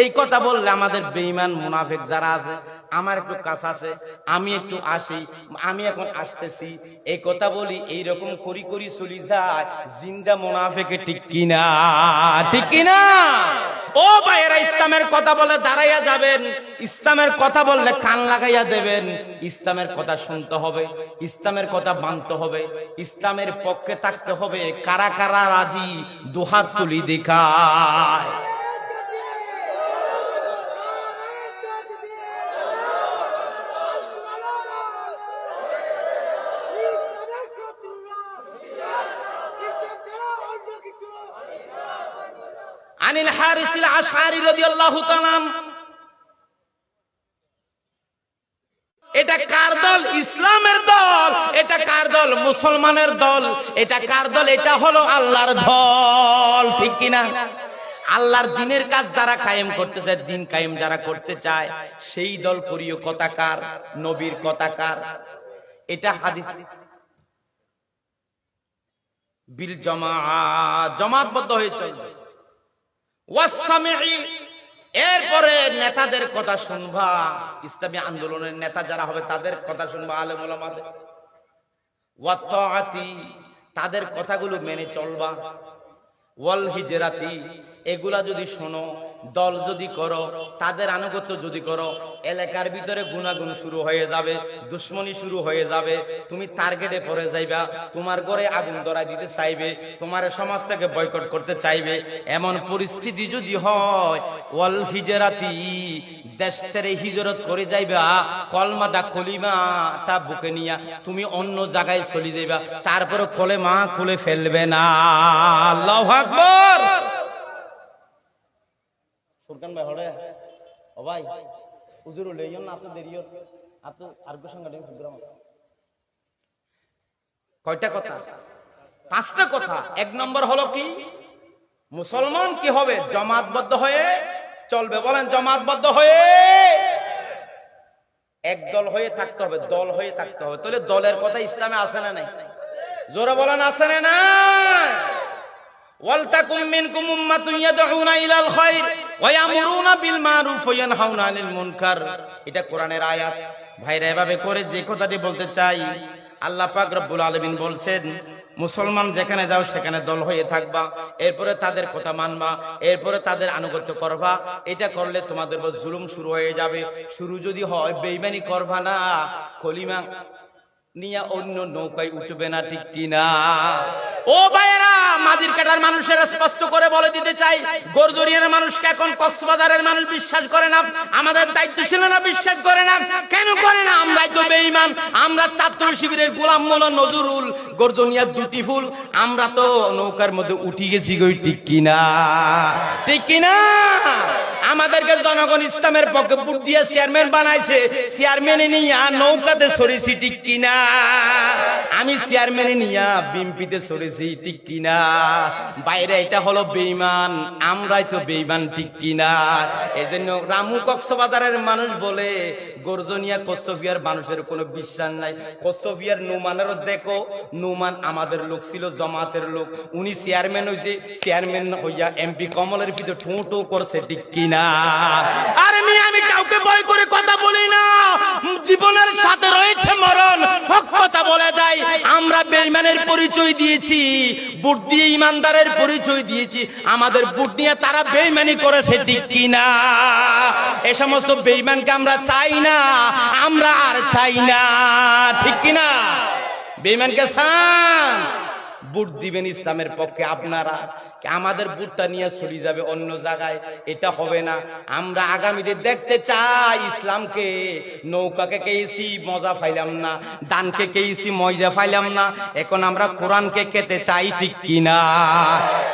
এই কথা বললে আমাদের বেঈমান মুনাফিক যারা আছে, আমার একটু কাজ আছে, আমি একটু আসি, আমি এখন আসতেছি, এই কথা বলি, এইরকম করি করি চলি যায় জিন্দা মুনাফিকে, ঠিক কিনা? ঠিক কিনা? ও ভাইয়েরা, ইসলামের কথা বলে দাঁড়াইয়া যাবেন, ইসলামের কথা বললে কান লাগাইয়া দেবেন, ইসলামের কথা শুনতে হবে, ইসলামের কথা মানতে হবে, ইসলামের পক্ষে থাকতে হবে। কারা কারা রাজি দুহাত তুলি দেখায়। আনিল হারিসিল আশআরি রাদিয়াল্লাহু তাআলা, এটা কার দল? ইসলামের দল। এটা কার দল? মুসলমানের দল। এটা কার দল? এটা হলো আল্লাহর দল, ঠিক কিনা? আল্লাহর দিনের কাজ যারা কায়েম করতে চায়, দিন কায়েম যারা করতে চায়, সেই দল প্রিয় কথাকার, নবীর কথাকার। এটা হাদিস বিল জামাআত, জামাতবদ্ধ হয়ে চলবে। ওয়াসসামিঈ, এরপরে নেতাদের কথা শুনবা, ইসলামী আন্দোলনের নেতা যারা হবে তাদের কথা শুনবা, আলেম ওলামাদের। ওয়া তাআতি, তাদের কথাগুলো মেনে চলবা। ওয়াল হিজরাতি, এগুলা যদি শোনো, দল যদি করো, তাদের আনুগত্য যদি করো, এলাকার ভিতরে গুনাগুন শুরু হয়ে যাবে, দুশ্মনী শুরু হয়ে যাবে, তুমি টার্গেটে পড়ে যাইবা, তোমার ঘরে আগুন ধরাই দিতে চাইবে, তোমার সমাজ থেকে বয়কট করতে চাইবে। এমন পরিস্থিতি যদি হয়, ওয়াল হিজরাতি, দেশ ছেড়ে হিজরত করে যাইবা, কলমাটা কলিমাটা বুকে নিয়া তুমি অন্য জায়গায় চলে যাইবা, তারপরে কলেমা খুলে ফেলবে না। আল্লাহু আকবার। ফুরকান ভাই হড়ে ও ভাই হুজুর লইয়ন না, আপনি দেরিও আপনি আরগো সংগঠন প্রোগ্রাম আছে। কয়টা কথা? পাঁচটা কথা। এক নম্বর হলো কি, মুসলমান কি হবে? জামাতবদ্ধ হয়ে চলবে। বলেন, জামাতবদ্ধ হয়ে, একদল হয়ে থাকতে হবে, দল হয়ে থাকতে হবে। তাহলে দলের কথা ইসলামে আছে না নাই? জোরে বলেন, আছে না নাই? ওয়ালতাকুম মিনকুম উম্মাতুন ইয়াদউনা ইলাল খায়র ওয়া ইয়ামুরুনা বিল মারুফ ওয়া ইয়ানহাউনা আনিল মুনকার। এটা কোরআনের আয়াত। ভাইরা, এভাবে করে যে কথাটি বলতে চাই, আল্লাহ পাক রব্বুল আলামিন বলছেন, মুসলমান যেখানে যাও সেখানে দল হয়ে থাকবা, এরপরে তাদের কথা মানবা, এরপরে তাদের আনুগত্য করবা। এটা করলে তোমাদের উপর জুলুম শুরু হয়ে যাবে। শুরু যদি হয়, বেঈমানি করবা না, কলিমা নিয়া অন্য নৌকায় উঠবে না, ঠিক কিনা? ও ভাইয়েরা, মাদির কাটার মানুষের স্পষ্ট করে বলে দিতে চাই, গরজরিয়ার মানুষকে এখন কক্সবাজারের মানুষ বিশ্বাস করে না, আমাদের দায়িত্বশীলরা বিশ্বাস করে না। কেন করে না? আমরাই তো বেঈমান। আমরা ছাত্র শিবিরের গোলাম মোল্লা নজরুল, গরজনিয়ার দুটি ফুল, আমরা তো নৌকার মধ্যে উঠি গেছি গই, ঠিক কিনা? ঠিক কিনা? আমাদেরকে জনগণ ইসলামের পক্ষে ভোট দিয়ে চেয়ারম্যান বানাইছে, চেয়ারম্যানে নিয়ে নৌকাতে সরেছি, ঠিক কিনা? আমি চেয়ারম্যানে নিয়ে বিএমপিতে সরেছি, ঠিক কিনা? বাইরে এটা হলো বেঈমান, আমরাই তো বেঈমান, ঠিক কিনা? এই জন্য রামু কক্সবাজারের মানুষ বলে, গর্জনিয়া কচ্ছফিয়ার মানুষের কোনো বিশ্বাস নাই। কচ্ছফিয়ার নুমানেরও দেখো, নুমান আমাদের লোক ছিল, জামাতের লোক, উনি চেয়ারম্যান হইছে, চেয়ারম্যান হইয়া এমপি কমলের ভিতরে ঠোঁটো করছে, ঠিক কিনা? আরে আমি কাউকে ভয় করে কথা বলি না, জীবনের সাথে রয়েছে মরণ, হক কথা বলে যায়। আমরা বেঈমানের পরিচয় দিয়েছি, ভোট দিয়ে ইমানদারের পরিচয় দিয়েছি, আমাদের ভোট নিয়ে তারা বেঈমানি করেছে, ঠিক কিনা? এই সমস্ত বেঈমানকে আমরা চাই না, আমরা আর চাই না, ঠিক কিনা? বেঈমানকে চান, ভোট দিবেন ইসলামের পক্ষে, আপনারা আমাদের ভোটটা নিয়ে চলে যাবে অন্য জায়গায়, এটা হবে না। আমরা আগামীতে দেখতে চাই ইসলামকে, নৌকাকে কেছি মজা পাইলাম না, দানকে কেছি মজা পাইলাম না, এখন আমরা কোরআনকে খেতে চাই, ঠিক কিনা?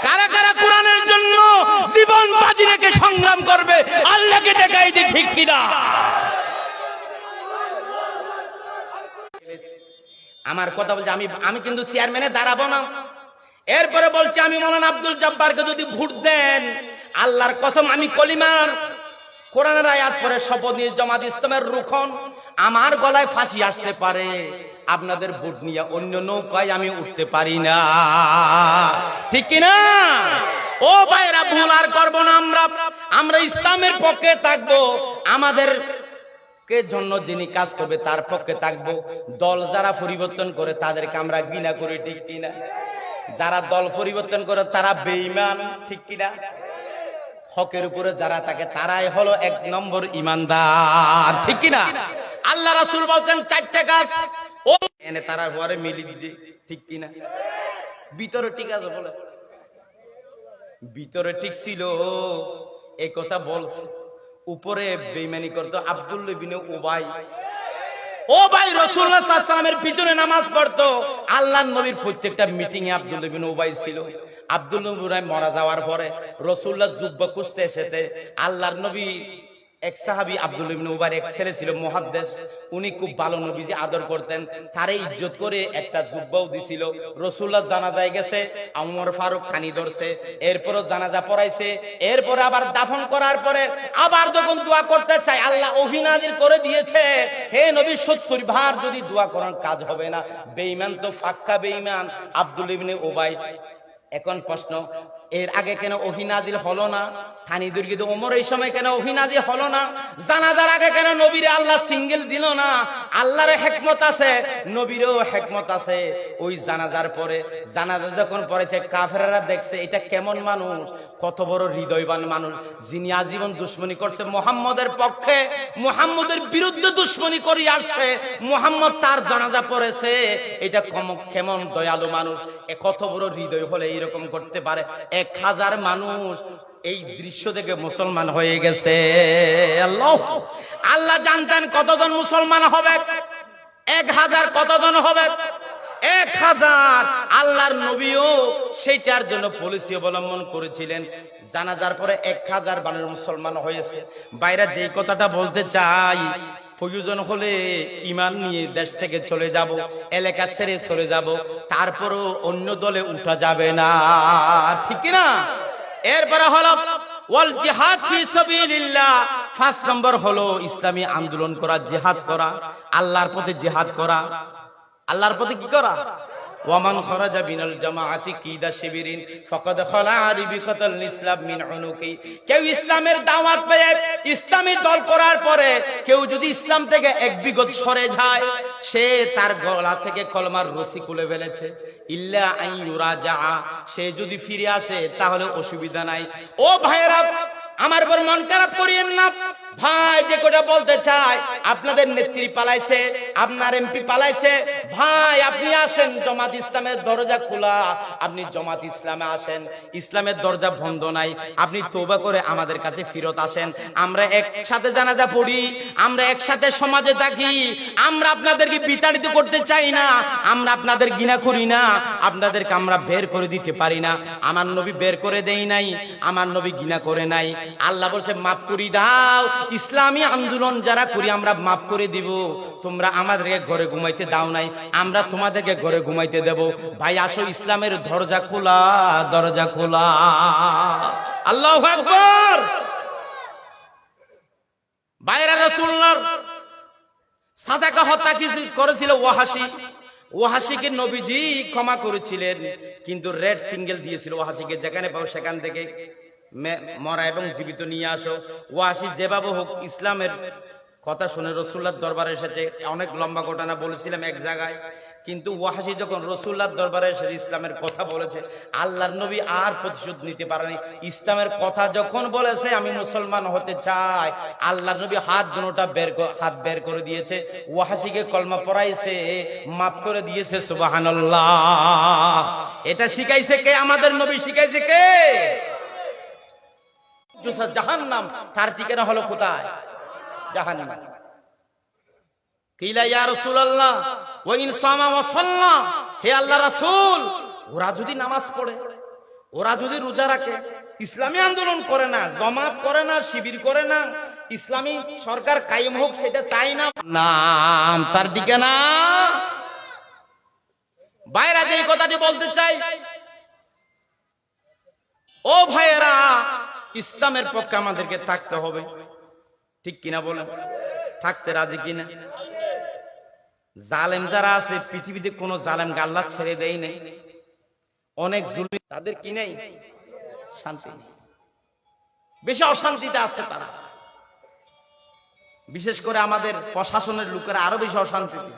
কারা কারা কোরআনের জন্য জীবন বাজি রেখে সংগ্রাম করবে? আল্লাহকে দেখাই দি, ঠিক কিনা? আমার কথা বলছে, আমি কিন্তু চেয়ারম্যানে দাঁড়াবো না। এরপরে বলছে, আমি মৌলানা আব্দুল জব্বারকে যদি ভোট দেন, আল্লাহর কসম আমি কলিমার কোরআনের আয়াত পরে শপথ নিয়ে জামাত ইসলামের রুখন আমার গলায় ফাঁসি আসতে পারে, আপনাদের ভোট নিয়ে অন্য নৌকায় আমি উঠতে পারি না, ঠিক কিনা? ও ভাইরা, ভুল আর করবো না। আমরা ইসলামের পক্ষে থাকবো, আমাদের কে জন্য যিনি কাজ করবে তার পক্ষে থাকবো। দল যারা পরিবর্তন করে তাদেরকে আমরা ঘৃণা করি, ঠিক কিনা? যারা দল পরিবর্তন করে তারা বেঈমান, ঠিক কিনা? হকের উপরে যারা থাকে তারাই হলো 1 নম্বর ইমানদার, ঠিক কিনা? আল্লাহ রাসূল বলছেন 4টা কাজ ও এনে তারা ঘরে মিলি দিতে, ঠিক কিনা? ভিতরে ঠিক আছে বলে, ভিতরে ঠিক ছিল এই কথা বলছে, উপরে বেঈমানি করতো আব্দুল্লাহ বিন উবাই। ও ভাই, রাসূলুল্লাহ সাল্লাল্লাহু আলাইহি ওয়াসাল্লামের পিছনে নামাজ পড়তো। আল্লাহর নবীর প্রত্যেকটা মিটিং এ আব্দুল্লাহ বিন উবাই ছিল। আব্দুল্লাহ বিন উবাই মারা যাওয়ার পরে রাসূলুল্লাহ জুব্বা খুঁজতে এসেছে। আল্লাহর নবী এক সাহাবী আব্দুল্লাহ ইবনে উবাইর এক ছেলে ছিল মুহাদ্দিস, উনি খুব ভালো নবীজি আদর করতেন, তারে ইজ্জত করে একটা জুব্বাও দিছিল। রাসূলুল্লাহ জানাজায় গেছে, ওমর ফারুক খানি ধরছে, এরপরও জানাজা পড়াইছে, এরপর আবার দাফন করার পরে আবার যখন দোয়া করতে চায় আল্লাহ ওহী নাযিল করে দিয়েছে, হে নবী 70 বার যদি দোয়া করার কাজ হবে না। বেঈমান তো ফাক্কা বেঈমান আব্দুল্লাহ ইবনে উবাই। এখন প্রশ্ন, এর আগে কেন ওহী নাযিল হলো না? থানি দুর্গিত ওমর এই সময় কেন ওহী নাযিল হলো না? জানাজার আগে কেন নবীরে আল্লাহ সিঙ্গেল দিল না? আল্লাহর হিকমত আছে, নবীরও হিকমত আছে। ওই জানাজার পরে, জানাজা যখন পড়েছে, কাফেররা দেখছে এটা কেমন মানুষ, কত বড় হৃদয়বান মানুষ, যিনি আজীবন দুশমনী করছে মুহাম্মদের পক্ষে, মুহাম্মদের বিরুদ্ধে দুশমনী করে আসছে, মুহাম্মদ তার জানাজা পড়েছে, এটা কেমন দয়ালু মানুষ, কত বড় হৃদয় হলে এরকম করতে পারে। 1000 মানুষ এই দৃশ্য দেখে মুসলমান হয়ে গেছে। আল্লাহ জানতেন কতজন মুসলমান হবে, 1000 কতজন হবে, 1000। আল্লাহর নবীও সেটার জন্য পলিসি অবলম্বন করেছিলেন। জানাজার পরে 1000 মানুষ মুসলমান হয়েছে। বাইরে যে কথাটা বলতে চাই, প্রয়োজন হলে ঈমান নিয়ে দেশ থেকে চলে যাব, এলাকা ছেড়ে চলে যাব, তারপরও অন্য দলে উঠা যাবে না, ঠিক না? এরপরে হলো ওয়াল জিহাদ ফি সাবিলিল্লাহ। 5 নম্বর হলো ইসলামী আন্দোলন করা, জিহাদ করা, আল্লাহর পথে জিহাদ করা। আল্লাহর পথে কি করা? ওয়ামান খারাজা বিনাল জামাআতি কিদা শিবিরিন ফাকাদ খালা আরিবিকাতাল ইসলাম মিন উনুকি। কেউ ইসলামের দাওয়াত পেয়ে ইসলামী দল করার পরে কেউ যদি ইসলাম থেকে 1 বিগত সরে যায়, সে তার গলা থেকে কলমার রশি খুলে ফেলেছে। ইল্লা আন ইউরাজা, সে যদি ফিরে আসে তাহলে অসুবিধা নাই। ও ভাইরা, আমার উপর মন খারাপ করিয়েন না ভাই, যে কোটা বলতে চাই, আপনাদের নেত্রী পালাইছে, আপনার এমপি পালাইছে, ভাই আপনি আসেন, জামাত ইসলামের দরজা খোলা, আপনি জামাত ইসলামে আসেন, ইসলামের দরজা বন্ধ নাই, আপনি তওবা করে আমাদের কাছে ফিরত আসেন, আমরা একসাথে জানাজা পড়ি, আমরা একসাথে সমাজে থাকি, আমরা আপনাদেরকে বিতাড়িত করতে চাই না, আমরা আপনাদের ঘৃণা করি না, আপনাদেরকে আমরা বের করে দিতে পারি না। আমার নবী বের করে দেই নাই, আমার নবী ঘৃণা করে নাই। আল্লাহ বলছে মাফ করে দাও, ইসলামী আন্দোলন যারা করি আমরা মাফ করে দিব। তোমরা আমাদেরকে ঘরে ঘুমাইতে দাও নাই, আমরা তোমাদেরকে ঘরে ঘুমাইতে দেব। ভাই আসো, ইসলামের দরজা খোলা, দরজা খোলা। আল্লাহু আকবার। বাইরা রাসূলুল্লাহ সাদাকা হত্যা করেছিল ওয়াহাশী। ওয়াহাশীকে নবীজি ক্ষমা করেছিলেন, কিন্তু রেড সিঙ্গেল দিয়েছিল ওয়াহাশীকে, যেখানে পাও সেখান থেকে মরা এবং জীবিত নিয়ে আসো। ওয়াহাশী যেভাবে হোক ইসলামের কথা শুনে রাসূলুল্লাহর দরবারে এসেছে। অনেক লম্বা ঘটনা বলেছিলাম এক জায়গায়, কিন্তু ওয়াহাশী যখন রাসূলুল্লাহর দরবারে এসে ইসলামের কথা বলেছে, আল্লাহর নবী আর প্রতিশোধ নিতে পারেনি। ইসলামের কথা যখন বলেছে আমি মুসলমান হতে চাই, আল্লাহর নবী হাত বের করে দিয়েছে, ওয়াহাশীকে কলমা পড়াইছে, মাফ করে দিয়েছে। সুবহানাল্লাহ। এটা শিখাইছে কে? আমাদের নবী শিখাইছে কে? জাহান্নাম, তার ঠিকানা হলো কোথায়? জাহান্নাম। কিলা ইয়া রাসূলুল্লাহ ওয়া ইন সামা ওয়া সাল্লা, হে আল্লাহর রাসূল, ওরা যদি নামাজ পড়ে, ওরা যদি রোজা রাখে, ইসলামী আন্দোলন করে না, জামাত করে না, শিবির করে না, ইসলামী সরকার কায়েম হোক সেটা চাই না, নাম তার দিকে না। বাইরে যে কথাটি বলতে চাই, ও ভাইয়েরা, ইসলামের পক্ষে আমাদেরকে থাকতে হবে, ঠিক কিনা বলেন? থাকতে রাজি কিনা? জালেম যারা আছে পৃথিবীতে, কোন জালেম আল্লাহ ছেড়ে দেয় নেই, অনেক জুলুম, তাদের কি নেই? শান্তি নেই, বেশি অশান্তিতে আছে তারা। বিশেষ করে আমাদের প্রশাসনের লোকেরা আরো বেশি অশান্তিতে,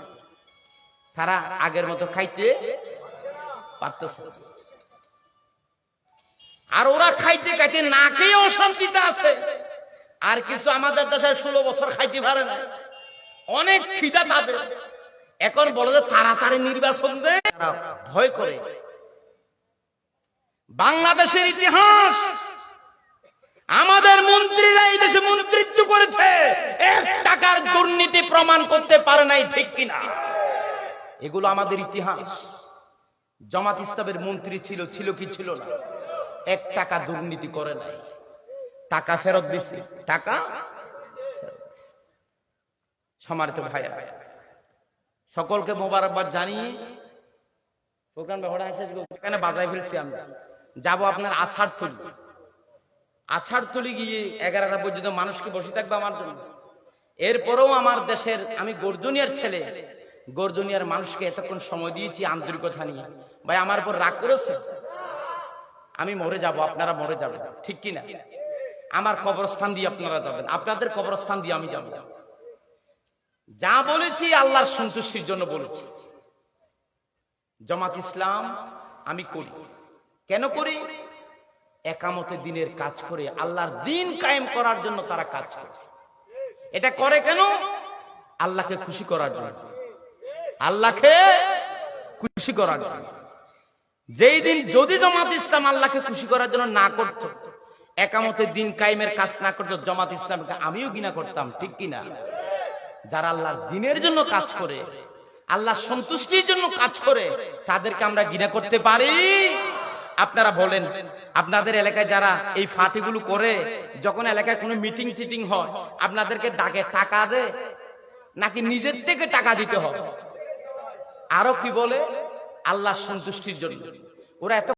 তারা আগের মতো খাইতে পারতেছে, আর ওরা খাইতে খাইতে না খেয়ে অশান্তিতে আছে। আর কিছু আমাদের দেশে 16 বছর খাইতে পারে না, অনেক খিদা তাদের। এখন বলে যে তাড়াতাড়ি নির্বাচন দে, ভয় করে। বাংলাদেশের ইতিহাস, আমাদের মন্ত্রীরা এই দেশে মন্ত্রিত্ব করেছে, 1 টাকার দুর্নীতি প্রমাণ করতে পারে নাই, ঠিক কিনা? এগুলো আমাদের ইতিহাস। জামাত ইসলামের মন্ত্রী ছিল কি ছিল না? 1 টাকা দুর্নীতি করে নাই, টাকা ফেরত দিছে, টাকা। সম্মানিত ভাইয়া, সকলকে মোবারকবাদ জানিয়ে প্রোগ্রাম ব্যবহার এখানে বাজায় ফেলছি। আমি যাবো আপনার আছাড়তলি গিয়ে 11টা পর্যন্ত মানুষকে বসে থাকবে আমার জন্য। এরপরেও আমার দেশের, আমি গর্জনিয়ার ছেলে, গর্জনিয়ার মানুষকে এতক্ষণ সময় দিয়েছি আন্তরিকতা নিয়ে। ভাই আমার উপর রাগ করেছে? আমি মরে যাব, আপনারা মরে যাবেন, ঠিক কিনা? আমার কবরস্থান দিয়ে আপনারা যাবেন, আপনাদের কবরস্থান দিয়ে আমি যাব। যা বলেছি আল্লাহর সন্তুষ্টির জন্য বলেছি। জামাত ইসলাম আমি করি, কেন করি? একামতে দিনের কাজ করে আল্লাহর দিন কায়েম করার জন্য তারা কাজ করে। এটা করে কেন? আল্লাহকে খুশি করার জন্য, আল্লাহকে খুশি করার জন্য। যেই দিন যদি জামাত ইসলাম আল্লাহকে খুশি করার জন্য না করত, একামতের দিন কায়েমের কাজ না করতো, জামাত ইসলামকে আমিও ঘৃণা করতাম, ঠিক কিনা? যারা আল্লাহর দিনের জন্য কাজ করে, আল্লাহর সন্তুষ্টির জন্য কাজ করে, তাদেরকে আমরা ঘৃণা করতে পারি? আপনারা বলেন, আপনাদের এলাকায় যারা এই ফাটিগুলো করে, যখন এলাকায় কোনো মিটিং টিটিং হয়, আপনাদেরকে ডাকে, টাকা দেয় নাকি নিজের থেকে টাকা দিতে হয়? আরো কি বলে? আল্লাহর সন্তুষ্টির জন্য। ওরা এত